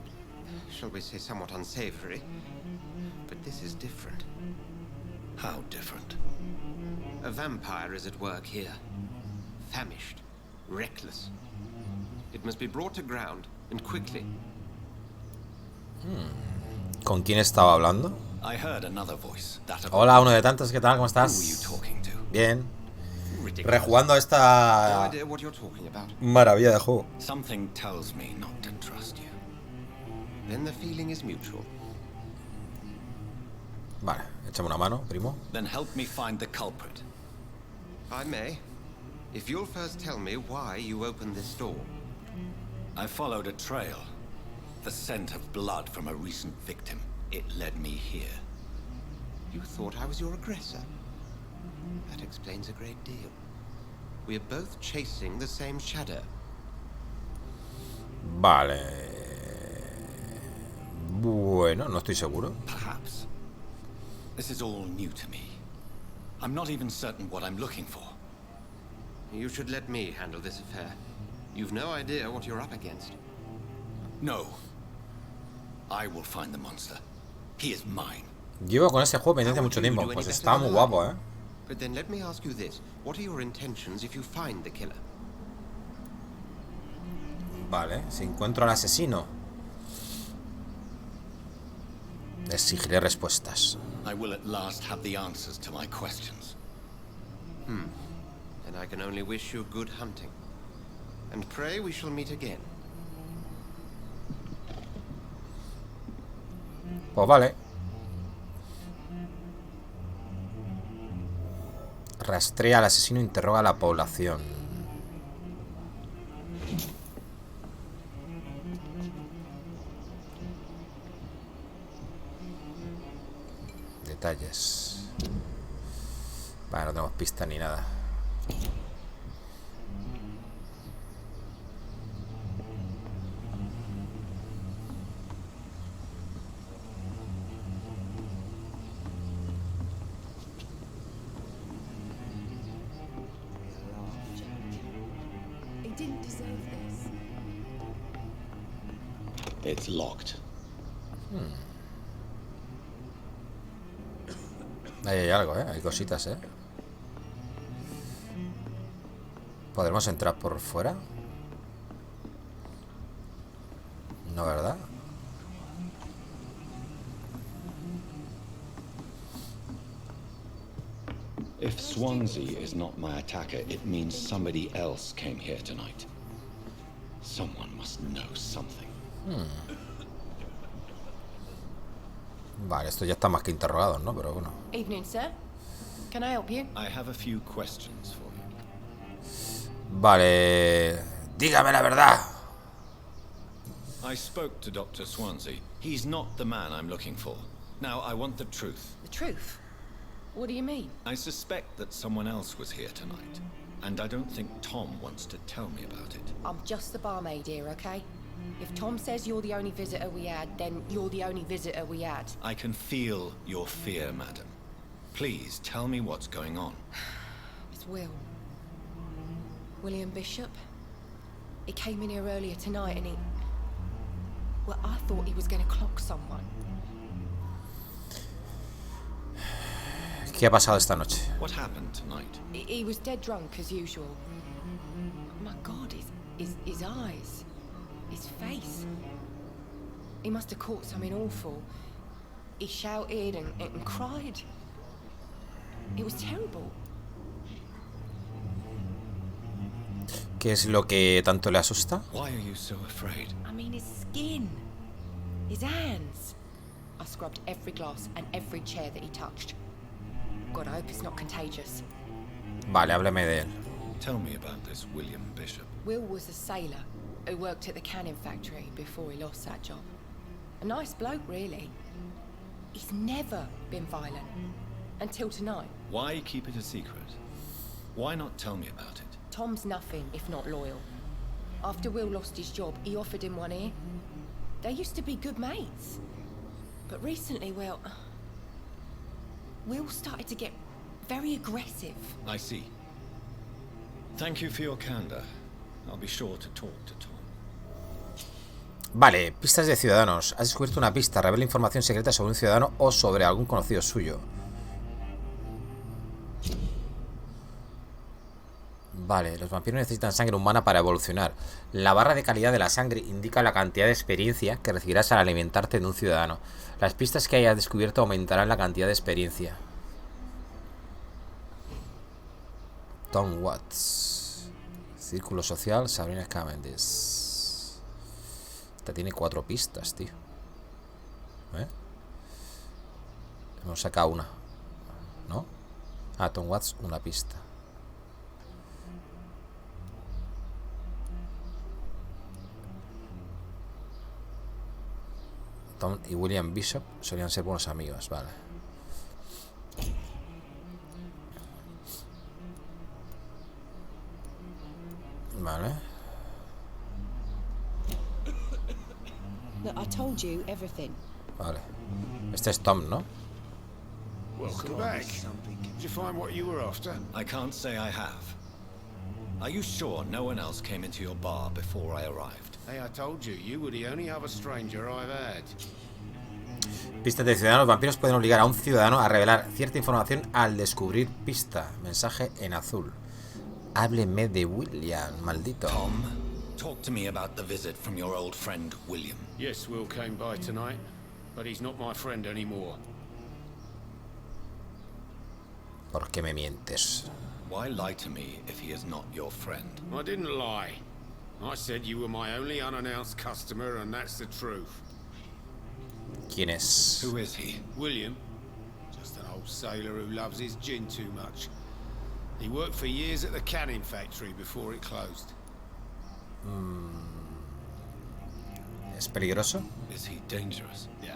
shall we say, somewhat unsavory. But this is different.
How different?
A vampire is at work here. Famished. Reckless. It must be brought to ground, and quickly.
¿Con quién estaba hablando?
I heard another voice, that of
Hola, uno de tantos, ¿qué tal? ¿Cómo
Who were you
estás?
talking to?
Bien.
Ridiculous.
Rejugando
No
esta
idea what you're talking about.
maravilla de juego.
Something tells me not to trust you.
Then the feeling is mutual.
Vale, échame una mano, primo.
Then help me find the culprit.
I may. If you'll first tell me why you opened this door.
I followed a trail. The scent of blood from a recent victim. It led me here.
You thought I was your aggressor. That explains a great deal. We are both chasing the same shadow.
Vale. Bueno, no estoy seguro.
Perhaps. This is all new to me. I'm not even certain what I'm looking for.
You should let me handle this affair. You've no idea what you're up against.
No. I will find the monster. He is mine.
Llevo con este juego pendiente
How
mucho
would you
tiempo.
do any
Pues
better
está
than
muy
I?
guapo, ¿eh?
But then let me ask you this. What are your intentions if you find the killer?
Vale, si encuentro al asesino, exigiré respuestas.
I will at last have the answers to my questions.
And I can only wish you good hunting. And pray we shall meet again.
Pues vale. Rastrea al asesino, interroga a la población. Detalles. Vale, no tenemos pista ni nada.
It's locked.
Ahí hay algo, hay cositas, ¿Podremos entrar por fuera? No, ¿verdad?
If Swansea is not my attacker, it means somebody else came here tonight. Someone must know something.
Vale, esto ya está más que interrogado, ¿no? Pero bueno.
Evening, sir. Can I help you?
I have a few questions for you.
Vale. Dígame la verdad.
I spoke to Dr. Swansea. He's not the man I'm looking for. Now, I want the truth.
The truth? What do you mean?
I suspect that someone else was here tonight. And I don't think Tom wants to tell me about it.
I'm just the barmaid here, okay? If Tom says you're the only visitor we had, then you're the only visitor we had.
I can feel your fear, madam. Please, tell me what's going on.
It's Will. William Bishop. He came in here earlier tonight and he... Well, I thought he was going to clock someone.
¿Qué ha pasado esta noche?
What happened tonight?
He was dead drunk as usual. My God, his eyes, his face. He must have caught something awful. He shouted and cried. It was terrible.
¿Qué es lo que tanto le asusta?
Why are you so afraid?
I mean, his skin, his hands. I scrubbed every glass and every chair that he touched. God, I hope it's not contagious.
Vale, hábleme de él.
Tell me about this William Bishop.
Will was a sailor who worked at the canning factory before he lost that job. A nice bloke, really. He's never been violent. Until tonight.
Why keep it a secret? Why not tell me about it?
Tom's nothing if not loyal. After Will lost his job, he offered him one ear. They used to be good mates. But recently, well... Will started to get very aggressive.
I see. Thank you for your candor. I'll be sure to talk to Tom.
Vale, pistas de ciudadanos. Has descubierto una pista. Revela información secreta sobre un ciudadano o sobre algún conocido suyo. Vale, los vampiros necesitan sangre humana para evolucionar. La barra de calidad de la sangre indica la cantidad de experiencia que recibirás al alimentarte de un ciudadano. Las pistas que hayas descubierto aumentarán la cantidad de experiencia. Tom Watts. Círculo social, Sabrina Cavendish. Esta tiene 4 pistas, tío. Hemos sacado una, ¿no? Ah, Tom Watts, una pista. Tom y William Bishop solían ser buenos amigos, vale. Vale.
Look, I told you everything.
Vale. Este es Tom, ¿no?
Welcome back. Did you find what you were after?
I can't say I have. Are you sure no one else came into your bar before I arrived?
Hey, I told you, you were the only other stranger I've had.
Pistas de ciudadanos. Vampiros pueden obligar a un ciudadano a revelar cierta información al descubrir pista. Mensaje en azul. Hábleme de William, maldito.
Tom, talk to me about the visit from your old friend William.
Yes, Will came by tonight, but he's not my friend anymore.
¿Por qué me mientes?
Why lie to me if he is not your friend?
I didn't lie. I said you were my only unannounced customer, and that's the truth.
¿Quién es?
Who is he?
William. Just an old sailor who loves his gin too much. He worked for years at the canning factory before it closed.
¿Es peligroso?
Is he dangerous?
Yeah.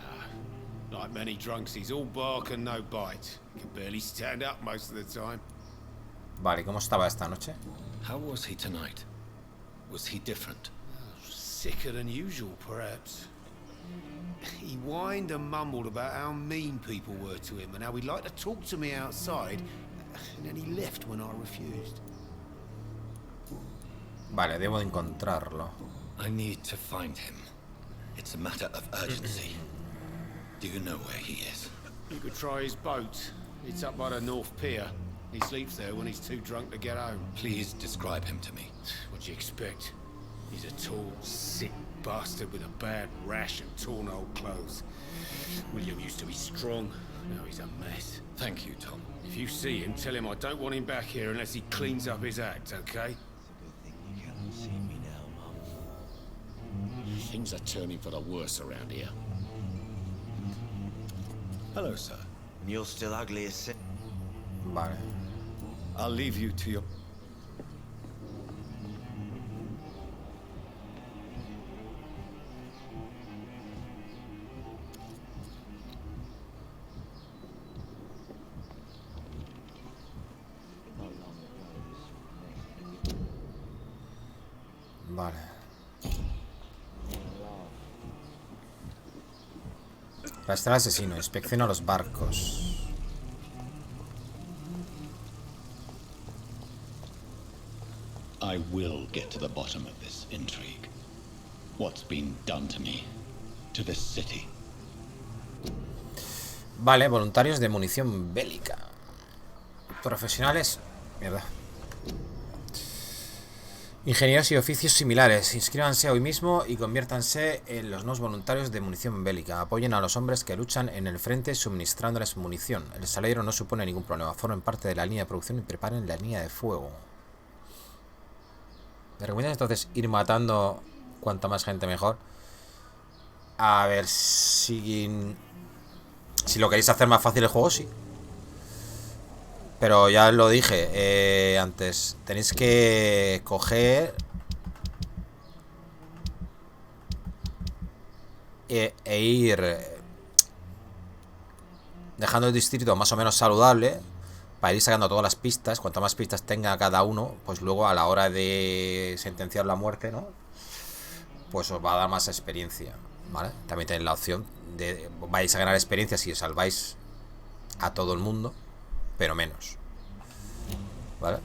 Like many drunks, he's all bark and no bite. Can barely stand up most of the time.
Vale, ¿cómo estaba esta noche?
How was he tonight? Was he different?
Sicker than usual, perhaps. He whined and mumbled about how mean people were to him and how he'd like to talk to me outside, and then he left when I refused.
Vale, debo de encontrarlo.
I need to find him. It's a matter of urgency. Do you know where he is?
You could try his boat. It's up by the North Pier. He sleeps there when he's too drunk to get home.
Please describe him to me.
What do you expect? He's a tall, sick bastard with a bad rash and torn old clothes. William used to be strong. Now he's a mess.
Thank you, Tom.
If you see him, tell him I don't want him back here unless he cleans up his act, okay?
Things are turning for the worse around here.
Hello, sir.
And you're still ugly as sin.
Vale.
I'll leave you to your...
Vale. Rastrear al asesino. Inspecciona los barcos.
I will get to the bottom of this intrigue. What's been done to me, to this city.
Vale, voluntarios de munición bélica. Profesionales. Mierda. Ingenieros y oficios similares. Inscríbanse hoy mismo y conviértanse en los nuevos voluntarios de munición bélica. Apoyen a los hombres que luchan en el frente suministrándoles munición. El salario no supone ningún problema. Formen parte de la línea de producción y preparen la línea de fuego. ¿Me recomiendas entonces ir matando cuanta más gente mejor? A ver si lo queréis hacer más fácil el juego, sí. Pero ya lo dije antes. Tenéis que coger e ir dejando el distrito más o menos saludable para ir sacando todas las pistas. Cuanto más pistas tenga cada uno, pues luego a la hora de sentenciar la muerte, ¿no? Pues os va a dar más experiencia, ¿vale? También tenéis la opción de vais a ganar experiencia si salváis a todo el mundo, pero menos, ¿vale?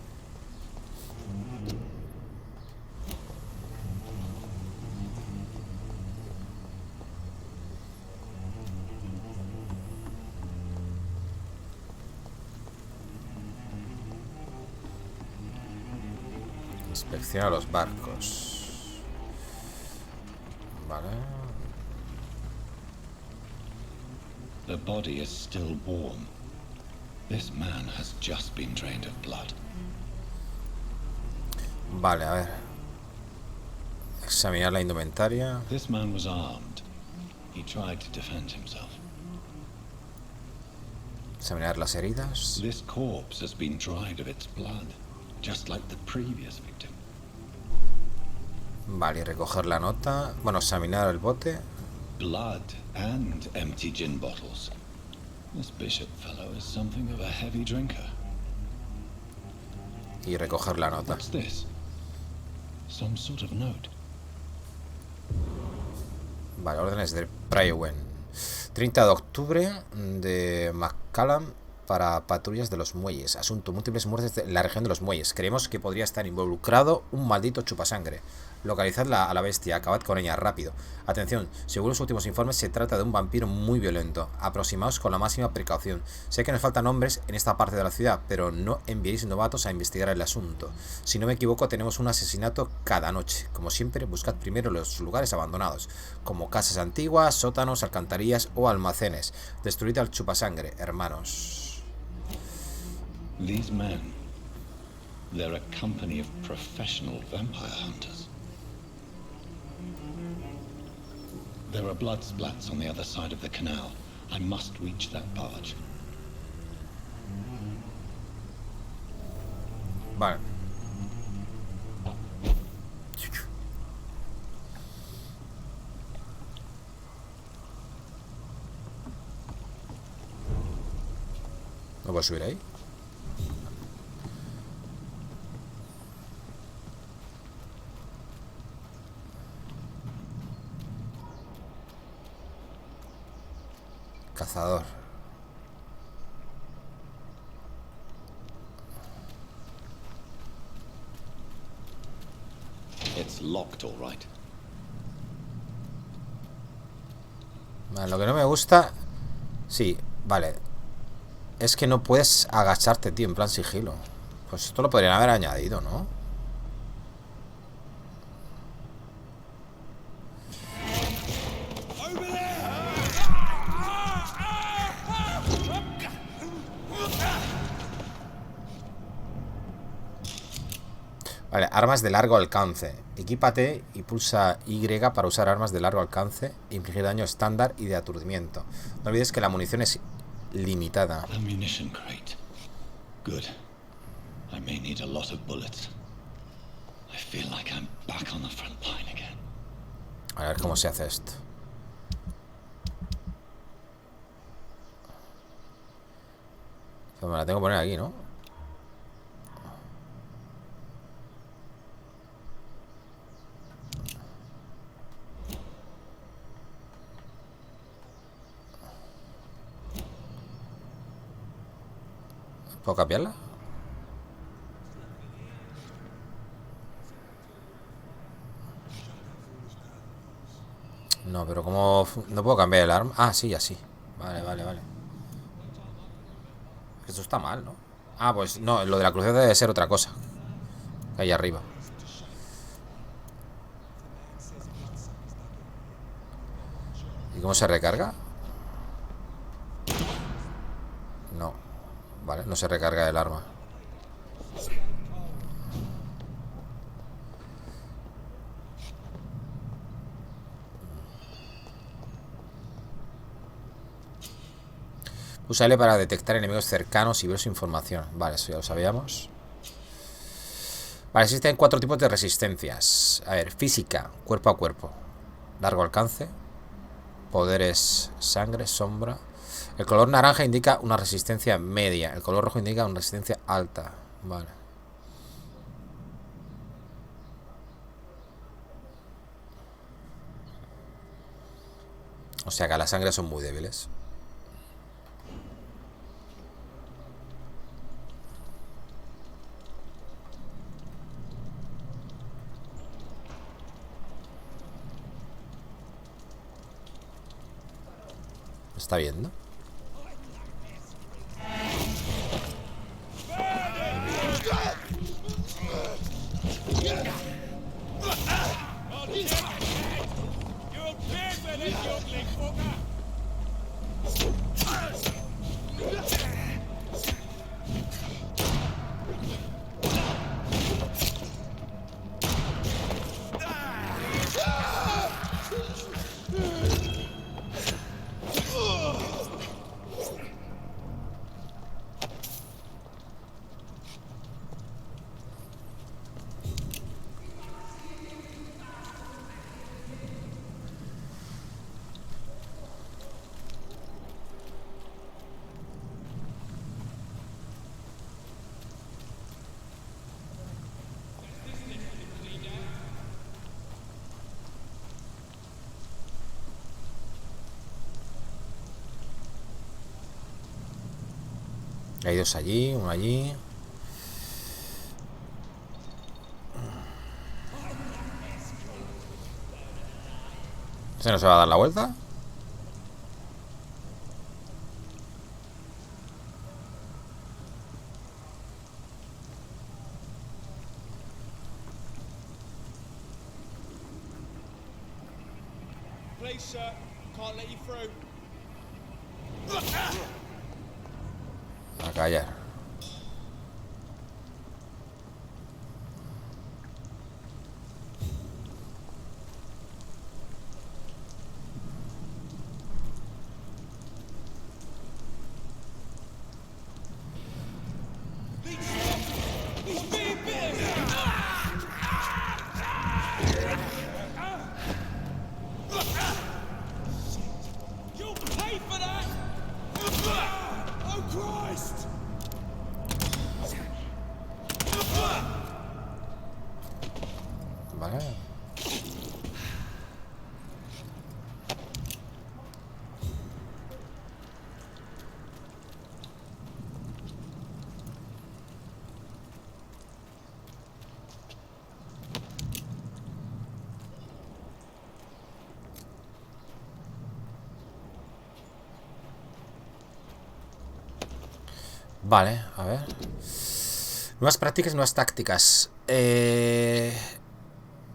Inspecciona los barcos. Vale.
The body is still warm. This man has just been drained of blood.
Vale, a ver. Examinar la indumentaria.
This man was armed. He tried to defend himself.
Examinar las heridas.
This corpse has been dried of its blood, just like the previous victim.
Vale, y recoger la nota. Bueno, examinar el bote.
Blood and empty gin bottles. This bishop fellow is something of a heavy drinker.
Y recoger la nota.
What's this? Some sort of note.
Vale, órdenes de Priowen. 30 de octubre de McCallum para patrullas de los muelles. Asunto: múltiples muertes en la región de los muelles. Creemos que podría estar involucrado un maldito chupasangre. Localizadla a la bestia, acabad con ella rápido. Atención, según los últimos informes se trata de un vampiro muy violento. Aproximaos con la máxima precaución. Sé que nos faltan hombres en esta parte de la ciudad, pero no enviéis novatos a investigar el asunto. Si no me equivoco, tenemos un asesinato cada noche. Como siempre, buscad primero los lugares abandonados, como casas antiguas, sótanos, alcantarillas o almacenes. Destruid al chupasangre, hermanos.
These men, they're a company of professional vampire hunters. There are blood splats on the other side of the canal. I must reach that barge.
Vale. ¿No puedo subir ahí? Cazador.
It's locked, all right.
Vale, lo que no me gusta... Sí, vale. Es que no puedes agacharte, tío, en plan sigilo. Pues esto lo podrían haber añadido, ¿no? Vale, armas de largo alcance. Equípate y pulsa Y para usar armas de largo alcance, infligir daño estándar y de aturdimiento. No olvides que la munición es limitada.
Ammunition crate. Good. I may need a lot of bullets. I feel like I'm back on the front line again.
A ver cómo se hace esto. Pues me la tengo que poner aquí, ¿no? ¿Puedo cambiarla? No, pero ¿cómo? No puedo cambiar el arma. Ah, sí, así. Vale, vale, vale. Eso está mal, ¿no? Ah, pues no, lo de la cruceta debe ser otra cosa. Ahí arriba. ¿Y cómo se recarga? No. Vale, no se recarga el arma. Usa L para detectar enemigos cercanos y ver su información. Vale, eso ya lo sabíamos. Vale, existen 4 tipos de resistencias. A ver, física, cuerpo a cuerpo. Largo alcance. Poderes, sangre, sombra. El color naranja indica una resistencia media. El color rojo indica una resistencia alta. Vale. O sea que a la sangre son muy débiles. ¿Me está viendo? Hay 2 allí, uno allí. ¿Se nos va a dar la vuelta?
Please, sir. Can't let you through.
A callar. Vale. Vale, a ver. Nuevas prácticas, nuevas tácticas.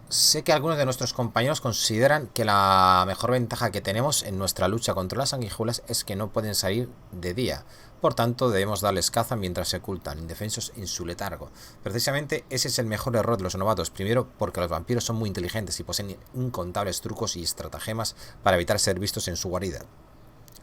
Sé que algunos de nuestros compañeros consideran que la mejor ventaja que tenemos en nuestra lucha contra las sanguijuelas es que no pueden salir de día. Por tanto, debemos darles caza mientras se ocultan, indefensos en su letargo. Precisamente ese es el mejor error de los novatos. Primero, porque los vampiros son muy inteligentes y poseen incontables trucos y estratagemas para evitar ser vistos en su guarida.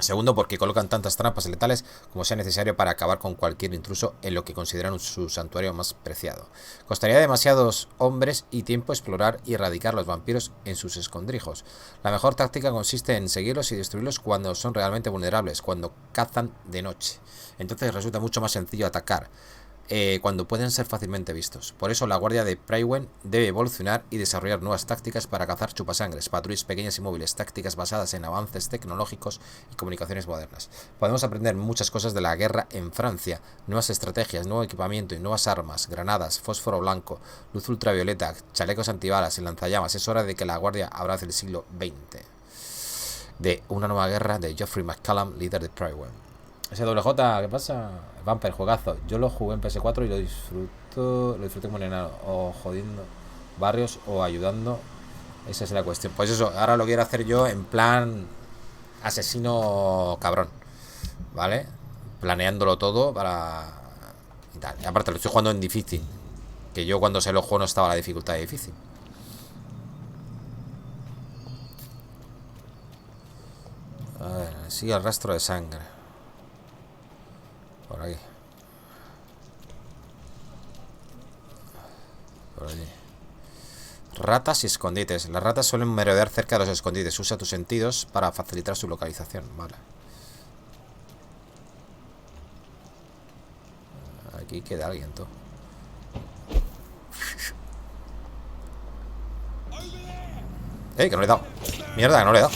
Segundo, porque colocan tantas trampas letales como sea necesario para acabar con cualquier intruso en lo que consideran su santuario más preciado. Costaría demasiados hombres y tiempo explorar y erradicar a los vampiros en sus escondrijos. La mejor táctica consiste en seguirlos y destruirlos cuando son realmente vulnerables, cuando cazan de noche. Entonces resulta mucho más sencillo atacar, cuando pueden ser fácilmente vistos. Por eso la guardia de Praywen debe evolucionar y desarrollar nuevas tácticas para cazar chupasangres, patrullas pequeñas y móviles, tácticas basadas en avances tecnológicos y comunicaciones modernas. Podemos aprender muchas cosas de la guerra en Francia, nuevas estrategias, nuevo equipamiento y nuevas armas, granadas, fósforo blanco, luz ultravioleta, chalecos antibalas y lanzallamas. Es hora de que la guardia abrace el siglo XX. De Una nueva guerra, de Geoffrey McCallum, líder de Praywen. SWJ, ¿qué pasa? Vampyr, juegazo. Yo lo jugué en PS4 y lo disfruté como enano, o jodiendo barrios o ayudando. Esa es la cuestión. Pues eso, ahora lo quiero hacer yo en plan asesino cabrón, ¿vale? Planeándolo todo para... y tal. Y aparte lo estoy jugando en difícil, que yo cuando se lo juego no estaba la dificultad de difícil. A ver, sigue el rastro de sangre. Por aquí. Por allí. Ratas y escondites. Las ratas suelen merodear cerca de los escondites. Usa tus sentidos para facilitar su localización. Vale. Aquí queda alguien, tú. Que no le he dado. Mierda, que no le he dado.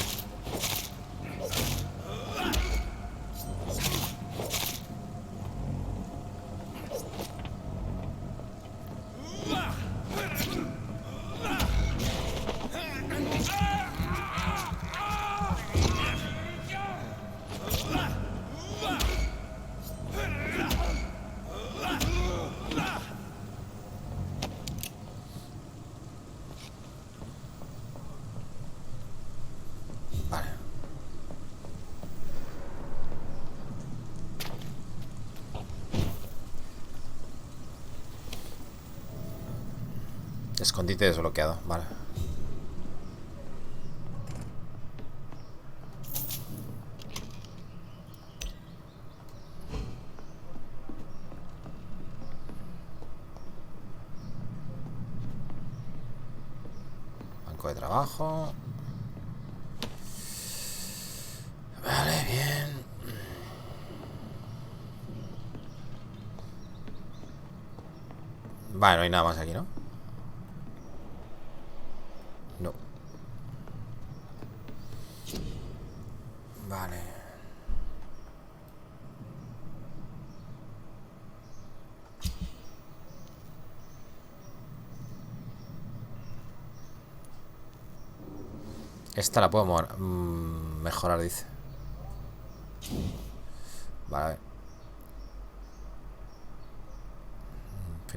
Escondite desbloqueado, vale. Banco de trabajo. Vale, bien. Vale, no hay nada más aquí, ¿no? No. Vale. Esta la puedo mejorar, dice. Vale, a ver.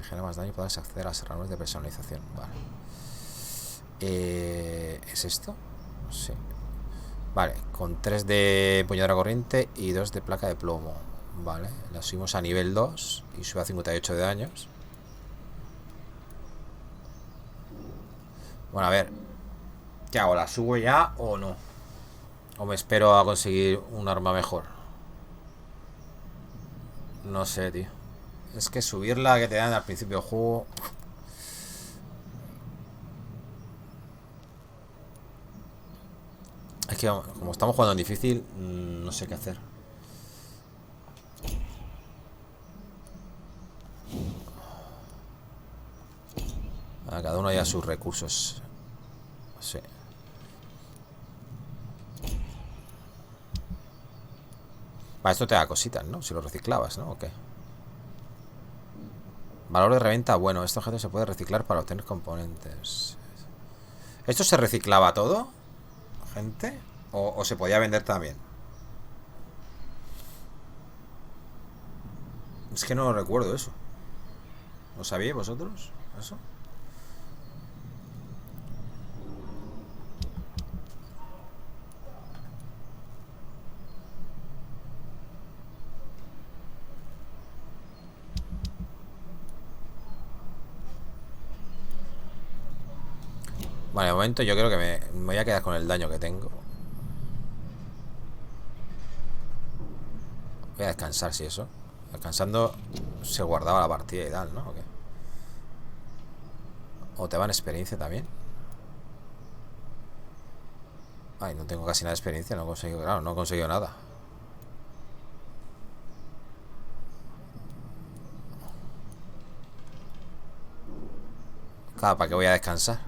Genera más daño y puedes acceder a las herramientas de personalización. Vale. ¿Es esto? Sí. Vale, con 3 de empuñadura corriente y 2 de placa de plomo. Vale, la subimos a nivel 2 y sube a 58 de daños. Bueno, a ver. ¿Qué hago? ¿La subo ya o no? ¿O me espero a conseguir un arma mejor? No sé, tío. Es que subirla que te dan al principio del juego... Es que como estamos jugando en difícil, no sé qué hacer. Cada uno ya sus recursos. Sí. Vale, esto te da cositas, ¿no? Si lo reciclabas, ¿no? ¿O qué? Valor de reventa, bueno, este objeto se puede reciclar para obtener componentes. ¿Esto se reciclaba todo, gente? ¿O se podía vender también? Es que no lo recuerdo eso. ¿Lo sabíais vosotros? ¿Eso? Vale, de momento yo creo que me voy a quedar con el daño que tengo. Voy a descansar, si eso. Descansando se guardaba la partida y tal, ¿no? ¿O qué? ¿O te van experiencia también? Ay, no tengo casi nada de experiencia. No he conseguido, claro, no he conseguido nada. Claro, ¿para qué voy a descansar?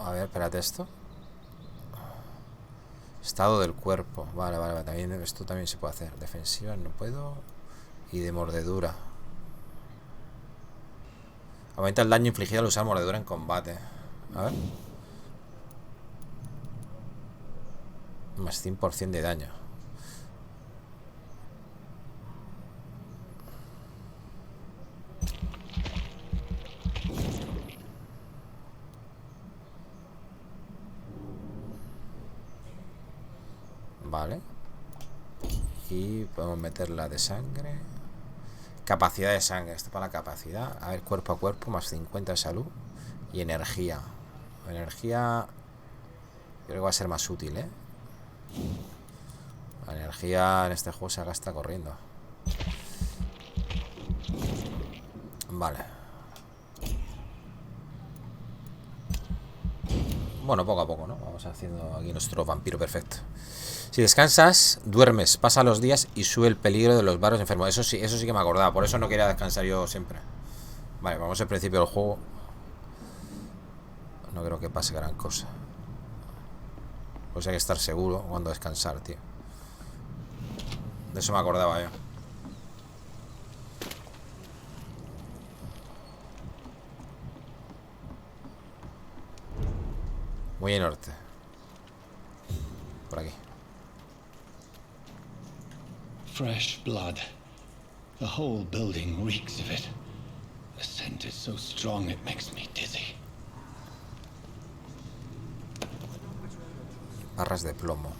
A ver, espérate esto. Estado del cuerpo. Vale, vale, vale. También, esto también se puede hacer. Defensiva no puedo. Y de mordedura. Aumenta el daño infligido al usar mordedura en combate. A ver. Más 100% de daño. Vale. Y podemos meter la de sangre. Capacidad de sangre. Esto para la capacidad. A ver, cuerpo a cuerpo. Más 50 de salud. Y energía. Energía. Yo creo que va a ser más útil, ¿eh? La energía en este juego se gasta corriendo. Vale. Bueno, poco a poco, ¿no? Vamos haciendo aquí nuestro vampiro perfecto. Si descansas, duermes, pasa los días y sube el peligro de los barros enfermos. Eso sí que me acordaba. Por eso no quería descansar yo siempre. Vale, vamos al principio del juego. No creo que pase gran cosa. Pues hay que estar seguro cuando descansar, tío. De eso me acordaba yo. Muy en norte. Por aquí.
Fresh blood. The whole building reeks of it. The scent is so strong it makes me dizzy.
Barras de plomo.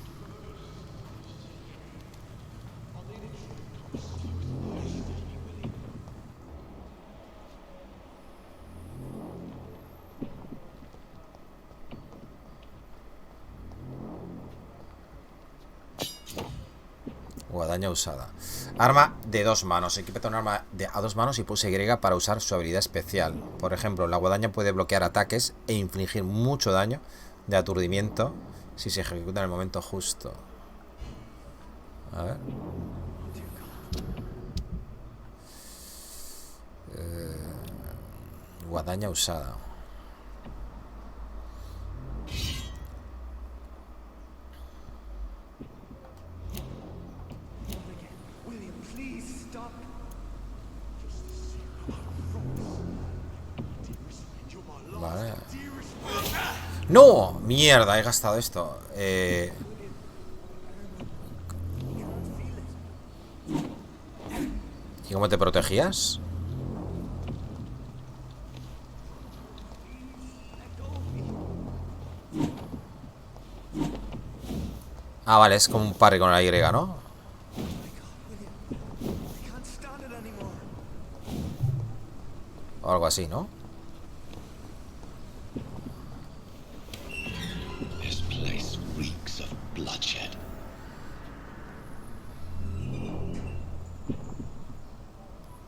Guadaña usada. Arma de 2 manos. Equipate un arma a 2 manos y pulsa Y para usar su habilidad especial. Por ejemplo, la guadaña puede bloquear ataques e infligir mucho daño de aturdimiento si se ejecuta en el momento justo. A ver. Guadaña usada. Vale. ¡No! Mierda, he gastado esto. ¿Y cómo te protegías? Ah, vale, es como un parry con la Y, ¿no? O algo así, ¿no?
This place reeks of bloodshed.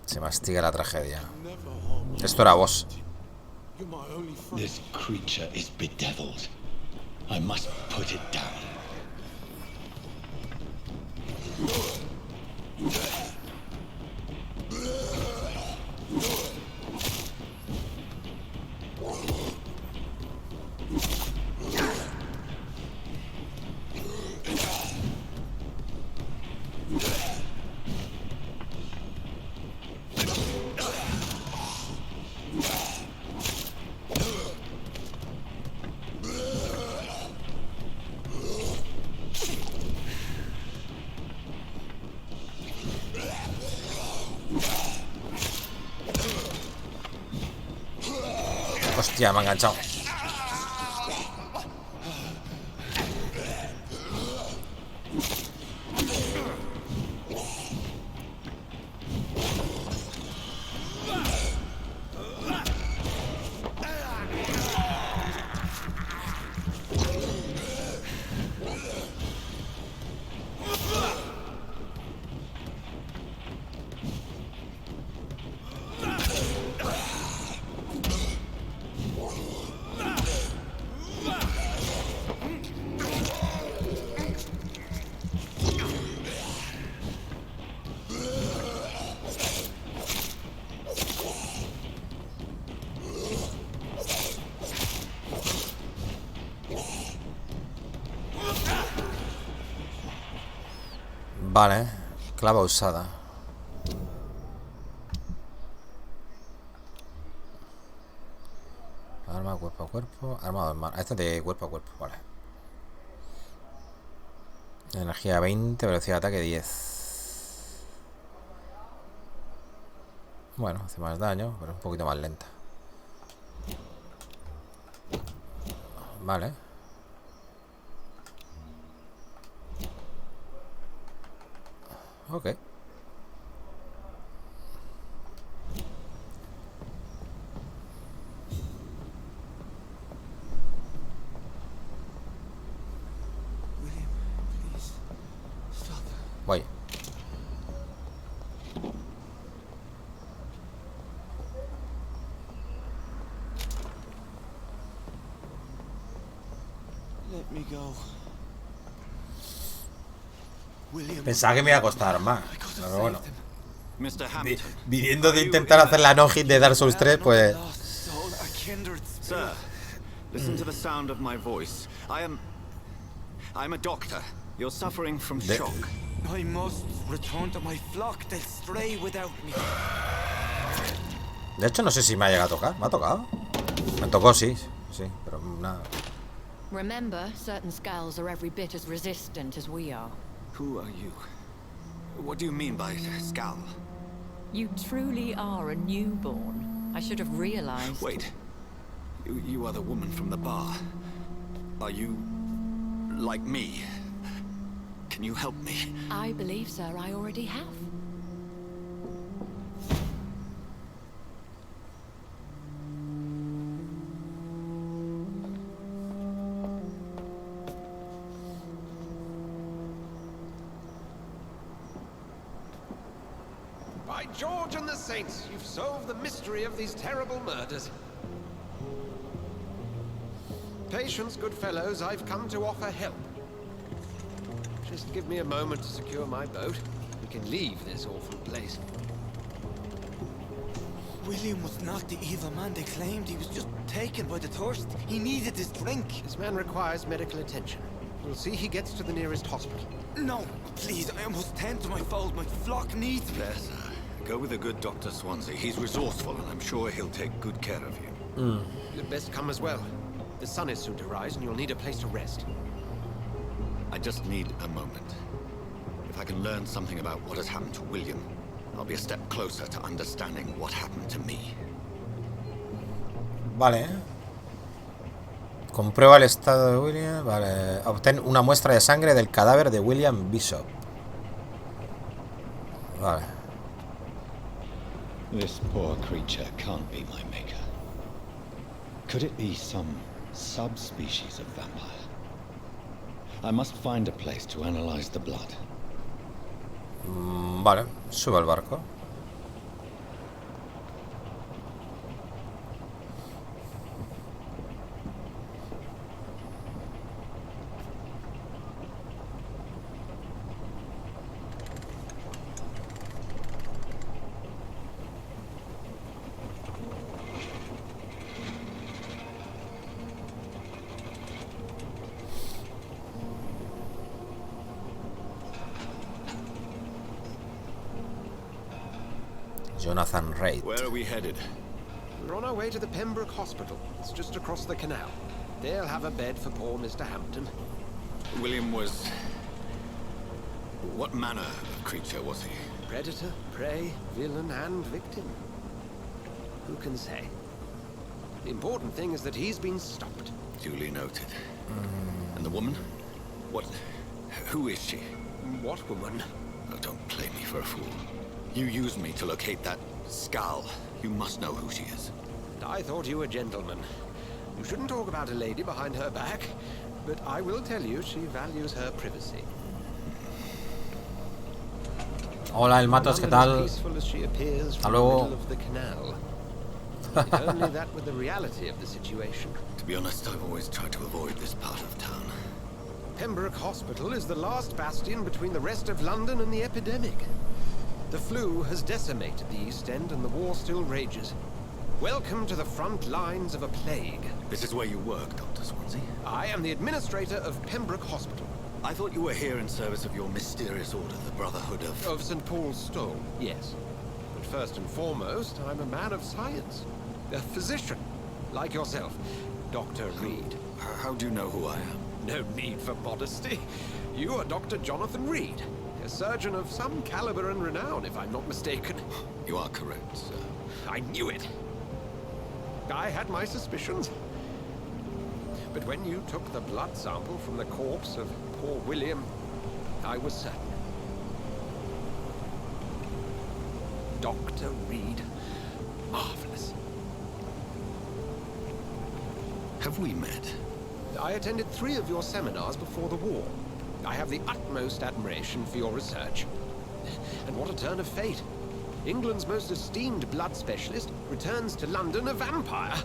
Se mastiga la tragedia. Esto era vos.
This creature is bedeviled. I must put it down.
Hostia, me ha enganchado. Vale, clava usada. Arma cuerpo a cuerpo. Arma de mar. Este de cuerpo a cuerpo, vale. Energía 20, velocidad de ataque 10. Bueno, hace más daño, pero un poquito más lenta. Vale. Ok. Voy. Pensaba que me iba a costar más, pero bueno. Viniendo de intentar hacer la no-hit de Dark Souls 3, pues...
Sir, listen to the sound of my voice. I'm a doctor. You're suffering from shock.
I must return to my flock. They'll stray without me.
De hecho, no sé si me ha llegado a tocar. ¿Me ha tocado? Me tocó, sí. Sí, pero nada.
Remember, certain skulls are every bit as resistant as we are.
Who are you? What do you mean by skull?
You truly are a newborn. I should have realized.
Wait. You are the woman from the bar. Are you like me? Can you help me?
I believe, sir, I already have.
By George and the Saints, you've solved the mystery of these terrible murders. Patience, good fellows, I've come to offer help. Just give me a moment to secure my boat. We can leave this awful place.
William was not the evil man they claimed. He was just taken by the thirst. He needed his drink.
This man requires medical attention. We'll see he gets to the nearest hospital.
No, please, I must tend to my fold. My flock needs me.
Yes, sir. Go with the good Dr. Swansea. He's resourceful, and I'm sure he'll take good care of you.
You'd best come as well. The sun is soon to rise, and you'll need a place to rest.
I just need a moment. If I can learn something about what has happened to William, I'll be a step closer to understanding what happened to me.
Vale. Comprueba el estado de William. Vale. Obtén una muestra de sangre del cadáver de William Bishop. Vale.
This poor creature can't be my maker. Could it be some subspecies of vampire? I must find a place to analyze the blood.
Vale, sube al barco. Jonathan Reid.
Where are we headed?
We're on our way to the Pembroke Hospital. It's just across the canal. They'll have a bed for poor Mr. Hampton.
William was... What manner of creature was he?
Predator, prey, villain, and victim. Who can say? The important thing is that he's been stopped.
Duly noted. And the woman? What? Who is she?
What woman?
Oh, don't play me for a fool. You used me to locate that skull. You must know who she is.
I thought you a gentleman. You shouldn't talk about a lady behind her back, but I will tell you she values her privacy.
Hola, el Matos, ¿qué tal? Hasta luego.
If only that were the reality of the situation.
To be honest, I've always tried to avoid this part of town.
Pembroke Hospital is the last bastion between the rest of London and the epidemic. The flu has decimated the East End and the war still rages. Welcome to the front lines of a plague.
This is where you work, Dr. Swansea?
I am the administrator of Pembroke Hospital.
I thought you were here in service of your mysterious order, the Brotherhood of...
Of St. Paul's Stole, yes. But first and foremost, I'm a man of science. A physician, like yourself, Dr. Reid.
How do you know who I am?
No need for modesty. You are Dr. Jonathan Reid, a surgeon of some caliber and renown, if I'm not mistaken.
You are correct, sir.
I knew it. I had my suspicions. But when you took the blood sample from the corpse of poor William, I was certain. Dr. Reid. Marvelous.
Have we met?
I attended 3 of your seminars before the war. I have the utmost admiration for your research. And what a turn of fate. England's most esteemed blood specialist returns to London a vampire.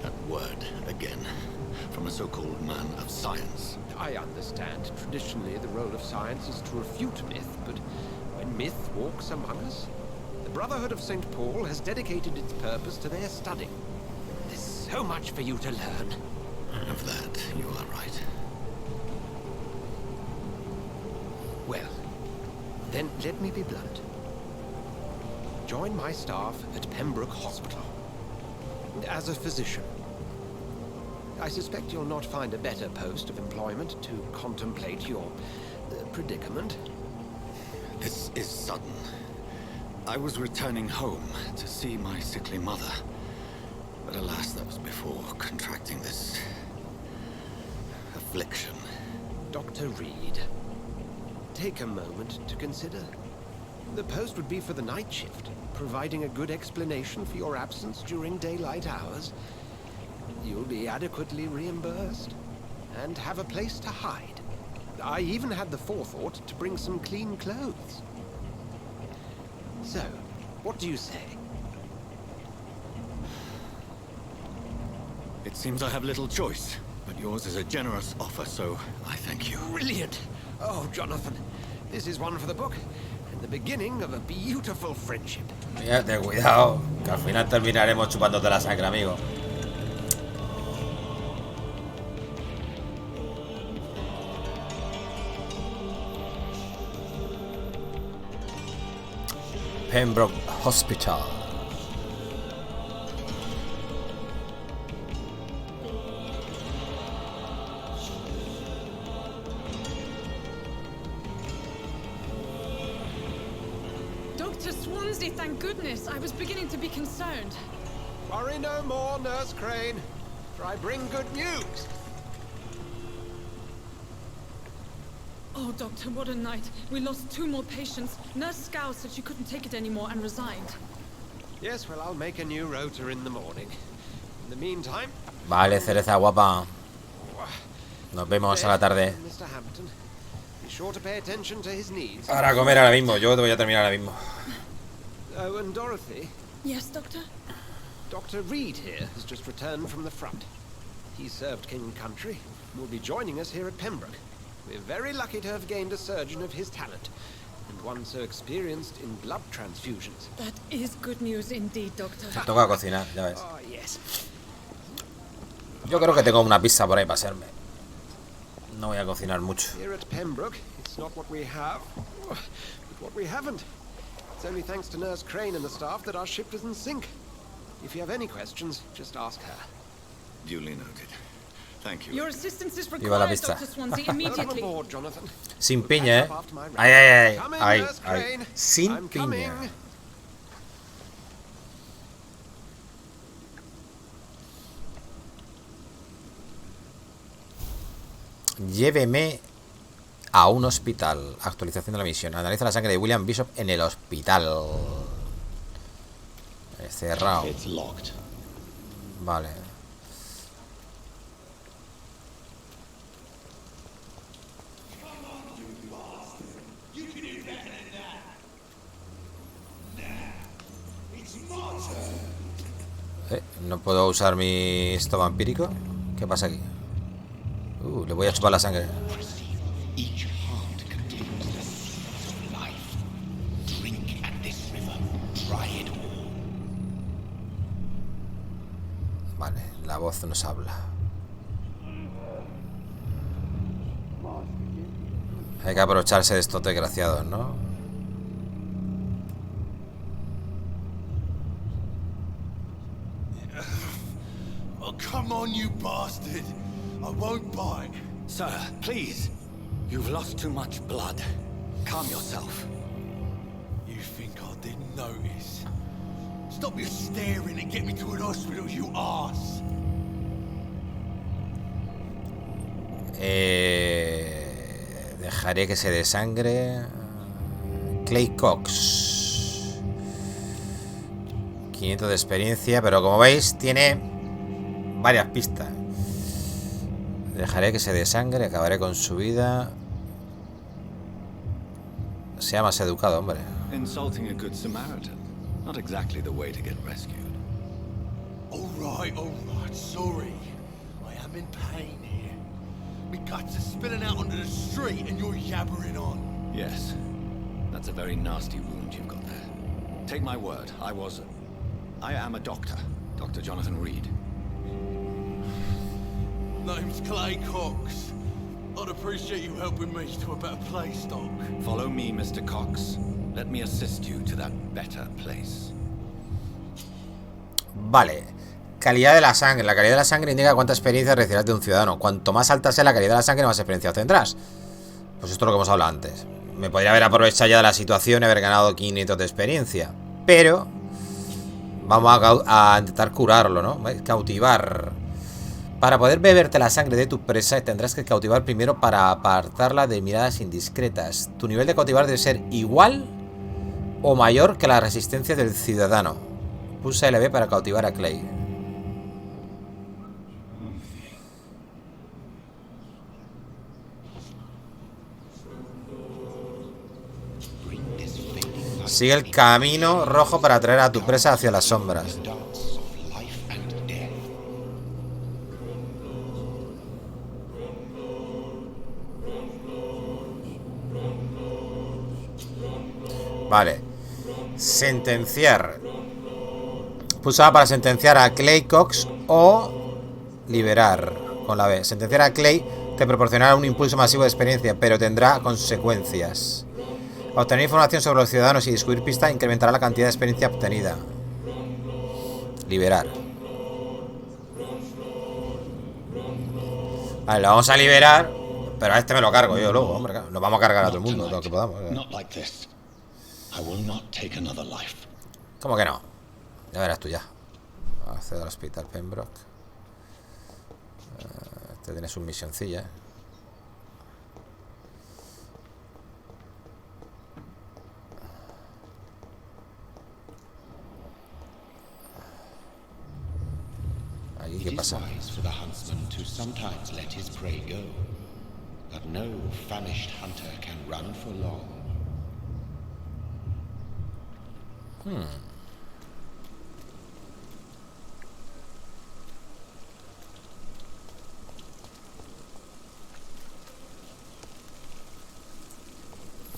That word, again, from a so-called man of science.
I understand. Traditionally, the role of science is to refute myth, but when myth walks among us, the Brotherhood of St. Paul has dedicated its purpose to their study. There's so much for you to learn.
Of that, you are right.
Well, then let me be blunt. Join my staff at Pembroke Hospital. As a physician. I suspect you'll not find a better post of employment to contemplate your predicament.
This is sudden. I was returning home to see my sickly mother. But alas, that was before contracting this affliction.
Dr. Reid, take a moment to consider. The post would be for the night shift, providing a good explanation for your absence during daylight hours. You'll be adequately reimbursed and have a place to hide. I even had the forethought to bring some clean clothes. So, what do you say?
It seems I have little choice, but yours is a generous offer, so I thank you.
Brilliant! Oh, Jonathan, this is one for the book, and the beginning of a beautiful friendship.
Fíjate, cuidado, que al final terminaremos chupándote la sangre, amigo. Pembroke Hospital.
Dr. Swansea, thank goodness. I was beginning to be concerned.
Worry no more, Nurse Crane, for I bring good news.
Oh, Doctor, what a night. We lost 2 more patients. Nurse Scow said she couldn't take it anymore and resigned.
Yes, well, I'll make a new rota in the morning. In the meantime...
Vale, cereza guapa. Nos vemos a la tarde.
Mr. Hampton, be sure to pay attention to his needs.
Para comer ahora mismo, yo te voy a terminar ahora mismo.
Oh, and Dorothy?
Yes, Doctor?
Dr. Reid here has just returned from the front. He served King and Country and will be joining us here at Pembroke. We're very lucky to have gained a surgeon of his talent, and one so experienced in blood transfusions.
That is good news indeed, Doctor.
Me toca cocinar, ya ves.
Oh, yes.
Yo creo que tengo una pizza por ahí para hacerme. No voy a cocinar mucho.
Here at Pembroke, it's not what we have, but what we haven't. It's only thanks to Nurse Crane and the staff that our ship doesn't sink. If you have any questions, just ask her.
Duly noted. Thank you.
Your assistance is
Viva la
required,
pizza.
Dr. Swansea, immediately.
Sin piña, ay. Sin piña. Lléveme a un hospital. Actualización de la misión. Analiza la sangre de William Bishop en el hospital. Cerrado. Vale. No puedo usar mi esto vampírico. ¿Qué pasa aquí? Le voy a chupar la sangre. Vale, la voz nos habla. Hay que aprovecharse de estos desgraciados, ¿no?
Come on, you bastard. I won't bite.
Sir, please. You've lost too much blood. Calm yourself.
You think I didn't notice? Stop your staring and get me to an hospital, you arse.
Dejaré que se desangre. Clay Cox. 500 de experiencia, pero como veis tiene varias pistas. Dejaré que se desangre, acabaré con su vida. Sea más educado, hombre.
Insulting a good Samaritan. Not exactly the way to get rescued.
All right, sorry. I am in pain here. My guts are spilling out onto the street and you're yabbering on.
Yes. That's a very nasty wound you've got there. Take my word, I am a doctor. Dr. Jonathan Reid.
Name's Clay Cox. I'd appreciate you helping me to a better place, Doc.
Follow me, Mr. Cox. Let me assist you to that better place.
Vale. Calidad de la sangre. La calidad de la sangre indica cuánta experiencia recibirás de un ciudadano. Cuanto más alta sea la calidad de la sangre, más experiencia tendrás. Pues esto es lo que hemos hablado antes. Me podría haber aprovechado ya de la situación y haber ganado 500 de experiencia. Pero vamos a intentar curarlo, ¿no? Cautivar. Para poder beberte la sangre de tu presa, tendrás que cautivar primero para apartarla de miradas indiscretas. Tu nivel de cautivar debe ser igual o mayor que la resistencia del ciudadano. Pulsa LB para cautivar a Clay. Sigue el camino rojo para atraer a tu presa hacia las sombras. Vale. Sentenciar. Pulsaba para sentenciar a Clay Cox o liberar con la B. Sentenciar a Clay te proporcionará un impulso masivo de experiencia, pero tendrá consecuencias. Obtener información sobre los ciudadanos y descubrir pistas incrementará la cantidad de experiencia obtenida. Liberar. Vale, lo vamos a liberar, pero a este me lo cargo yo luego, hombre. Nos vamos a cargar a todo el mundo, todo lo que podamos. ¿Cómo que no? Ya verás tú ya. Accedo al hospital Pembroke. Este tiene sus misioncillas. Aquí, ¿qué pasa?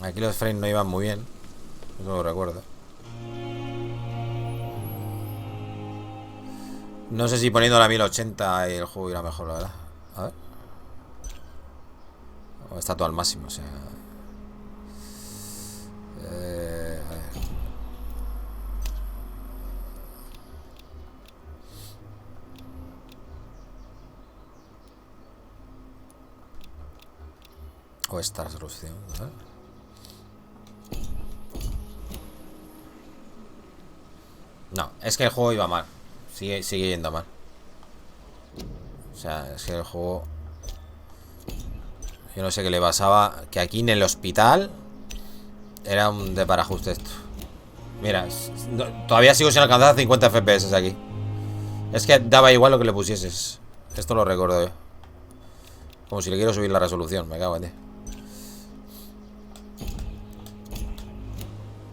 Aquí los frames no iban muy bien. No lo recuerdo. No sé si poniendo la 1080 el juego irá mejor, la verdad. A ver. O está todo al máximo, o sea. A ver. O esta resolución, a ver. No, es que el juego iba mal. Sigue yendo mal. O sea, es que el juego Yo no sé qué le pasaba. Que aquí en el hospital era un desbarajuste esto. Mira, todavía sigo sin alcanzar 50 FPS aquí. Es que daba igual lo que le pusieses. Esto lo recuerdo yo. Como si le quiero subir la resolución. Me cago en ti.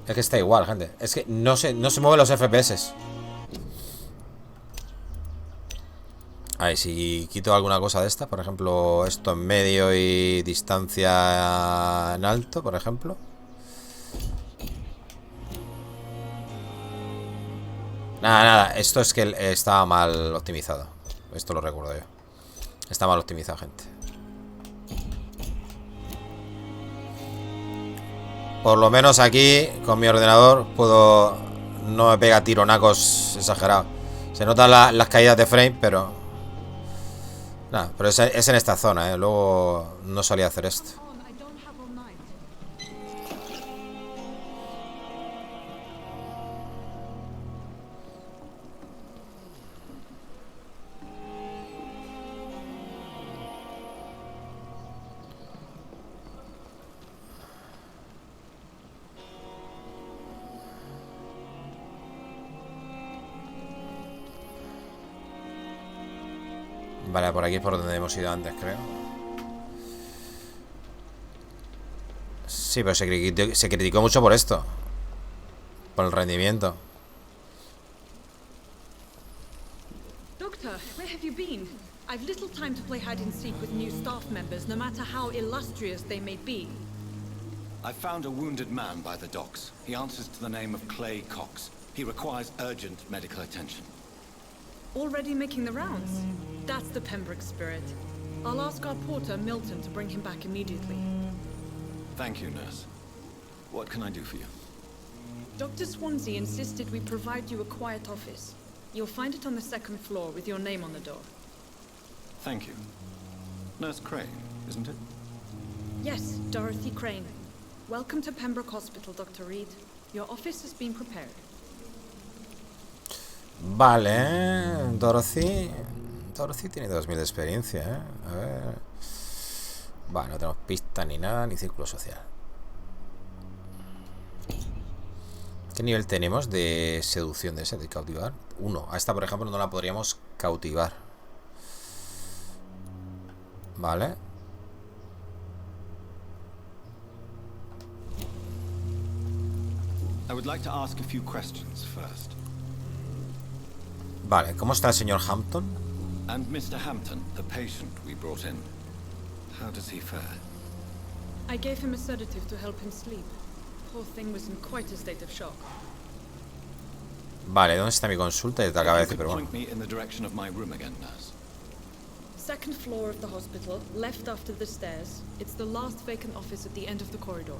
Es que está igual, gente. Es que no se mueven los FPS. Ahí, si quito alguna cosa de esta, por ejemplo, esto en medio y distancia en alto, por ejemplo. Nada, esto es que estaba mal optimizado. Esto lo recuerdo yo. Está mal optimizado, gente. Por lo menos aquí, con mi ordenador, puedo... No me pega tironacos exagerados. Se notan las caídas de frame, pero... Nada, pero es en esta zona, luego no solía hacer esto. Vale, por aquí es por donde hemos ido antes, creo. Sí, pero se criticó mucho por esto. Por el rendimiento.
Doctor, where have you been? I've little time to play hide and seek with new staff members, no matter how illustrious they may be.
I found a wounded man by the docks. He answers to the name of Clay Cox. He requires urgent medical attention.
Already making the rounds? That's the Pembroke spirit. I'll ask our porter, Milton, to bring him back immediately.
Thank you, nurse. What can I do for you?
Dr. Swansea insisted we provide you a quiet office. You'll find it on the second floor with your name on the door.
Thank you. Nurse Crane, isn't it?
Yes, Dorothy Crane. Welcome to Pembroke Hospital, Dr. Reid. Your office has been prepared.
Vale, Dorothy tiene 2000 de experiencia, A ver. Vale, no tenemos pista ni nada, ni círculo social. ¿Qué nivel tenemos de seducción de ese, de cautivar? 1. A esta, por ejemplo, no la podríamos cautivar. Vale.
I would like to ask a few questions first.
Vale, ¿cómo está el señor Hampton?
And Mr. Hampton, the patient we brought in. How does he fare?
I gave him a sedative to help him sleep. Poor thing was in quite a state of shock.
Vale, ¿dónde está mi consulta? Ya te acabo de decir, pero bueno.
Point me in the direction of my room again, nurse.
Second floor of the hospital, left after the stairs. It's the last vacant office at the end of the corridor.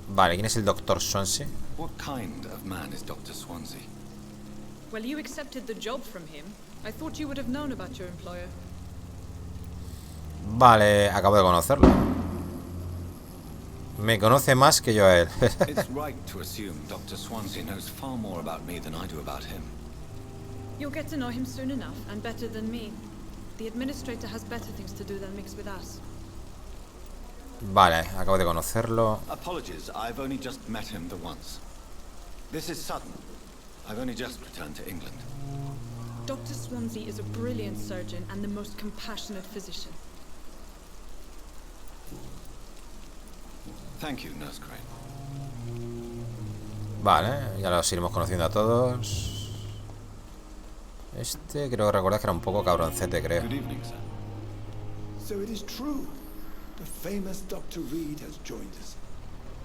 Vale, ¿quién es el Dr. Swansea?
What kind of man is Dr. Swansea?
Well, you accepted the job from him. I thought you would have known about your employer.
Vale, acabo de conocerlo. Me conoce más que yo a él.
It's right to assume Dr. Swansea knows far more about me than I do about him.
You'll get to know him soon enough, and better than me. The administrator has better things to do than mix with us.
Vale, acabo de conocerlo.
Apologies, I've only just met him the once. This is sudden. I've only just returned to England.
Dr. Swansea is a brilliant surgeon and the most compassionate physician.
Thank you, Nurse Crane.
Vale, ya los iremos conociendo a todos. Este creo que recordar que era un poco cabroncete, creo.
Good evening, sir.
So it is true. The famous Dr. Reid has joined us.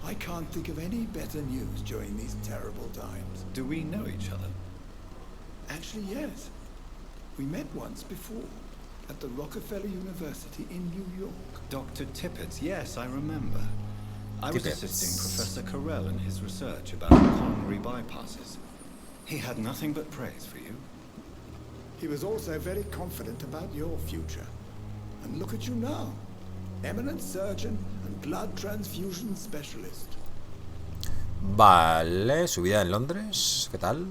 I can't think of any better news during these terrible times.
Do we know each other?
Actually, yes. We met once before, at the Rockefeller University in New York.
Dr. Tippett, yes, I remember. I was assisting Professor Carell in his research about coronary bypasses. He had nothing but praise for you.
He was also very confident about your future. And look at you now. Eminent surgeon and blood transfusion specialist.
Vale, su vida en Londres, ¿qué tal?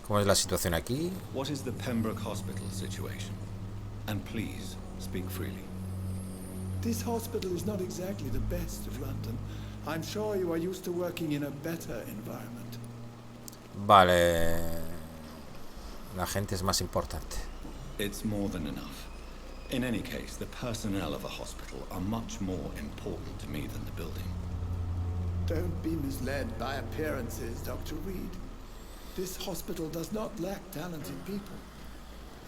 ¿Cómo es la situación aquí?
What is the Pembroke Hospital situation? And please, speak freely.
This hospital is not exactly the best of London. I'm sure you are used to working in a better environment.
Vale. La gente es más importante.
It's more than enough. In any case, the personnel of a hospital are much more important to me than the building.
Don't be misled by appearances, Dr. Reid. This hospital does not lack talented people.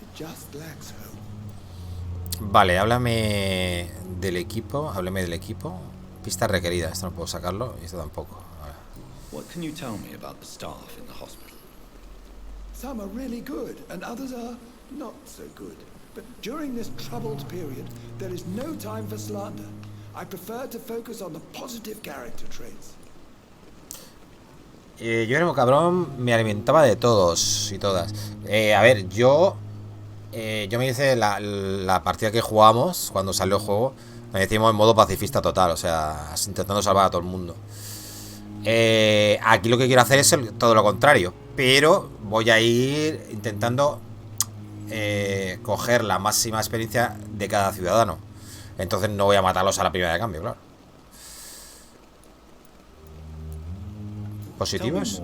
It just lacks hope.
Vale, háblame del equipo. Háblame del equipo. Pista requerida. Esto no puedo sacarlo y esto tampoco. Vale.
What can you tell me about the staff in the hospital?
Some are really good, and others are not so good. But during this troubled period, there is no time for slander. I prefer to focus on the positive character traits.
Yo era un cabrón, me alimentaba de todos y todas. A ver, yo me hice la partida que jugamos cuando salió el juego. Nos hicimos en modo pacifista total, o sea, intentando salvar a todo el mundo. Aquí lo que quiero hacer es todo lo contrario, pero voy a ir intentando coger la máxima experiencia de cada ciudadano. Entonces no voy a matarlos a la primera de cambio, claro. ¿Positivos?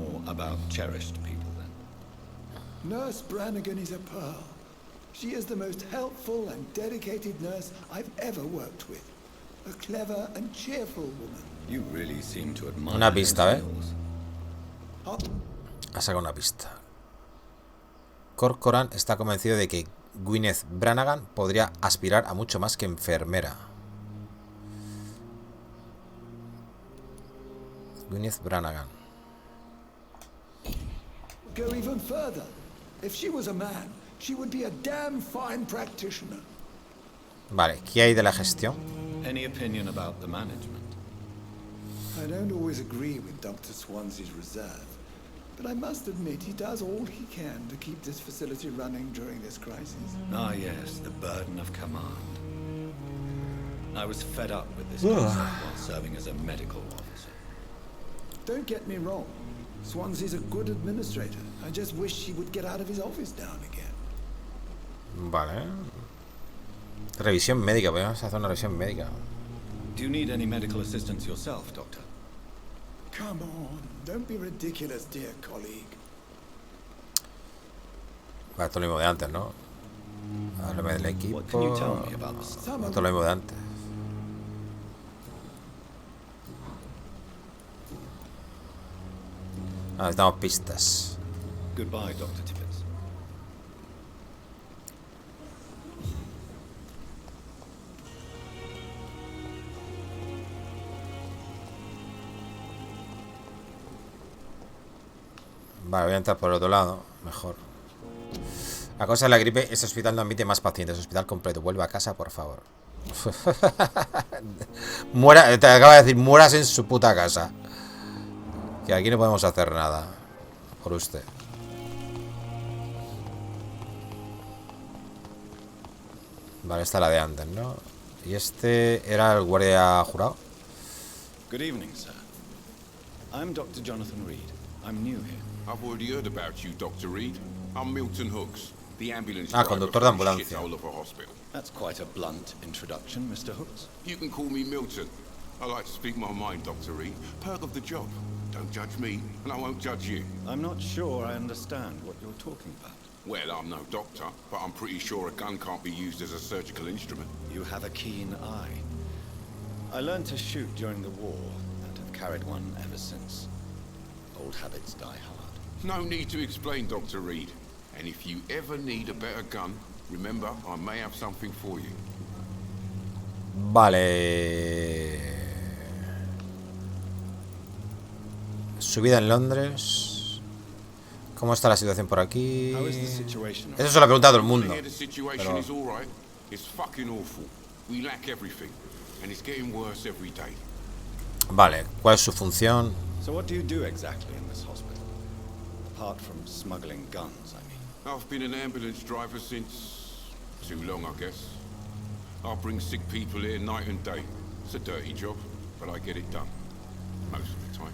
Nurse Brannigan is a pearl. She is the most helpful and dedicated nurse I've ever worked with. A clever and cheerful woman.
You really seem to admire
Una pista, Ha sacado una pista. Corcoran está convencido de que Gwyneth Brannigan podría aspirar a mucho más que enfermera. Gwyneth Brannigan.
Go even further. If she was a man, she would be a damn fine practitioner.
Vale, ¿qué hay de la gestión?
Any opinion about the management?
I don't always agree with Dr. Swansea's reserve, but I must admit he does all he can to keep this facility running during this crisis.
Ah, yes, the burden of command. I was fed up with this concept while serving as a medical officer.
Don't get me wrong. Swansea's a good administrator. I just wish he would get out of his office now and again.
Vale. Revisión médica, podemos hacer una revisión médica.
Do you need any medical assistance yourself, Doctor?
Come on, don't be ridiculous, dear colleague.
Vale, esto es lo mismo de antes, ¿no? Háblame del equipo. Esto es lo mismo de antes. Necesitamos pistas.
Goodbye, Dr. Tibbets.
Vale, voy a entrar por el otro lado. Mejor. La cosa de la gripe, este hospital no admite más pacientes. Hospital completo. Vuelve a casa, por favor. Muera, te acabo de decir, mueras en su puta casa. Que aquí no podemos hacer nada por usted. Vale, esta es la de antes, ¿no? Y este era el guardia jurado.
Good evening, sir. I'm Dr. Jonathan Reid. I'm new here.
I've already heard about you, Dr. Reid. I'm Milton Hooks, the ambulance
conductor de ambulancia.
That's quite a blunt introduction, Mr. Hooks.
You can call me Milton. I like to speak my mind, Dr. Reid. Perk of the job. Don't judge me, and I won't judge you.
I'm not sure I understand what you're talking about.
Well, I'm no doctor, but I'm pretty sure a gun can't be used as a surgical instrument.
You have a keen eye. I learned to shoot during the war, and have carried one ever since. Old habits die hard.
No need to explain, Dr. Reid. And if you ever need a better gun, remember, I may have something for you.
Vale. Su vida en Londres. ¿Cómo está la situación por aquí? Eso se lo ha preguntado todo el mundo. Pero... Vale, ¿cuál es su función?
So what do you do exactly in this hospital? Apart from smuggling guns, I mean.
I've been an ambulance driver since too long, I guess. I bring sick people here night and day. It's a dirty job, but I get it done most of the time.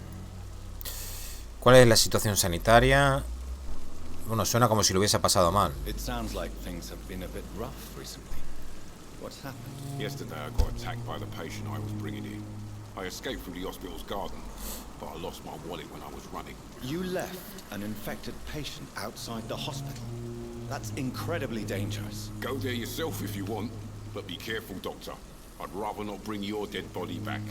¿Cuál es la situación sanitaria? Bueno, suena como si lo hubiese pasado mal.
It sounds like things have been a bit rough recently. What's happened?
Yesterday I got attacked by the patient I was bringing in. I escaped from the hospital's garden, but I lost my wallet when I was running.
You left an infected patient outside the hospital. That's incredibly dangerous.
Go there yourself if you want, but be careful, Doctor. I'd rather not bring your dead body back.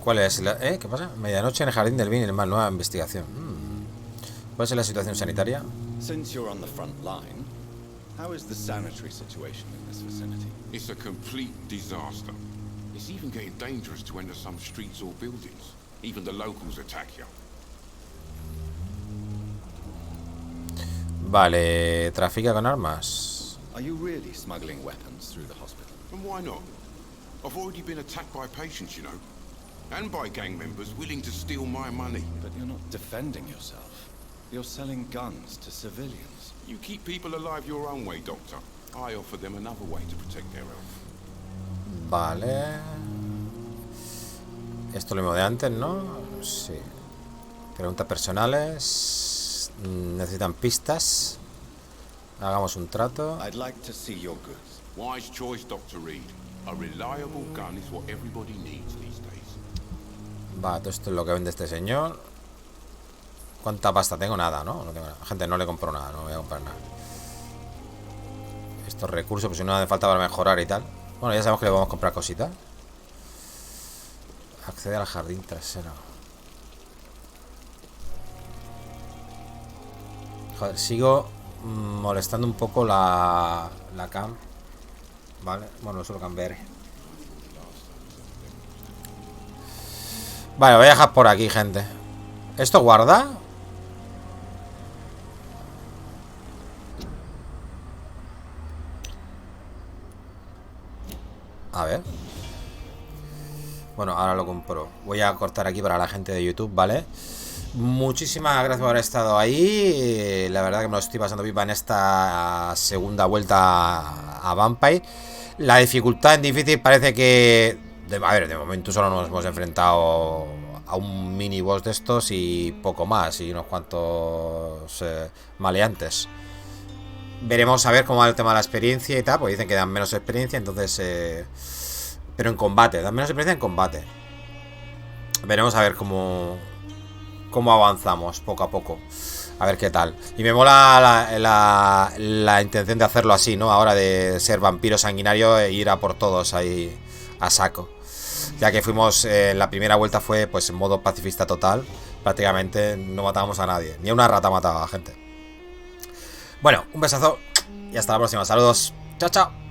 ¿Cuál es la, ¿Qué pasa? Medianoche en el jardín del bien y el mal, nueva investigación. ¿Cuál es la situación sanitaria?
Since you're on the front line, how is the sanitary situation in this vicinity?
It's a complete disaster. It's even getting dangerous to enter some streets or buildings. Even the locals attack you.
Vale, trafica con armas.
Are you really smuggling weapons through the hospital?
And why not? I've already been attacked by patients, you know. And by gang members willing to steal my money.
But you're not defending yourself. You're selling guns to civilians.
You keep people alive your own way, Doctor. I offer them another way to protect their health.
Vale. Esto lo mismo de antes, ¿no? Sí. Preguntas personales. Necesitan pistas. Hagamos un trato.
I'd like to see your goods.
Wise choice, Dr. Reid. A reliable gun is what everybody needs these days.
Va, todo esto es lo que vende este señor. ¿Cuánta pasta tengo? Nada, ¿no? No tengo nada. Gente, no le compro nada, no voy a comprar nada. Estos recursos, pues si no hace falta para mejorar y tal. Bueno, ya sabemos que le vamos a comprar cositas. Accede al jardín trasero. Joder, sigo molestando un poco la cam. Vale, bueno, solo cambiaré. Vale, voy a dejar por aquí, gente. ¿Esto guarda? A ver. Bueno, ahora lo compro. Voy a cortar aquí para la gente de YouTube, ¿vale? Muchísimas gracias por haber estado ahí. La verdad que me lo estoy pasando pipa en esta segunda vuelta a Vampyr. La dificultad en difícil parece que... A ver, de momento solo nos hemos enfrentado a un mini boss de estos y poco más. Y unos cuantos maleantes. Veremos a ver cómo va el tema de la experiencia y tal. Porque dicen que dan menos experiencia, entonces... pero en combate, dan menos experiencia en combate. Veremos a ver cómo avanzamos poco a poco. A ver qué tal. Y me mola la intención de hacerlo así, ¿no? Ahora de ser vampiro sanguinario e ir a por todos ahí a saco. Ya que fuimos, la primera vuelta fue pues en modo pacifista total. Prácticamente no matábamos a nadie. Ni a una rata mataba a gente. Bueno, un besazo y hasta la próxima. Saludos. Chao, chao.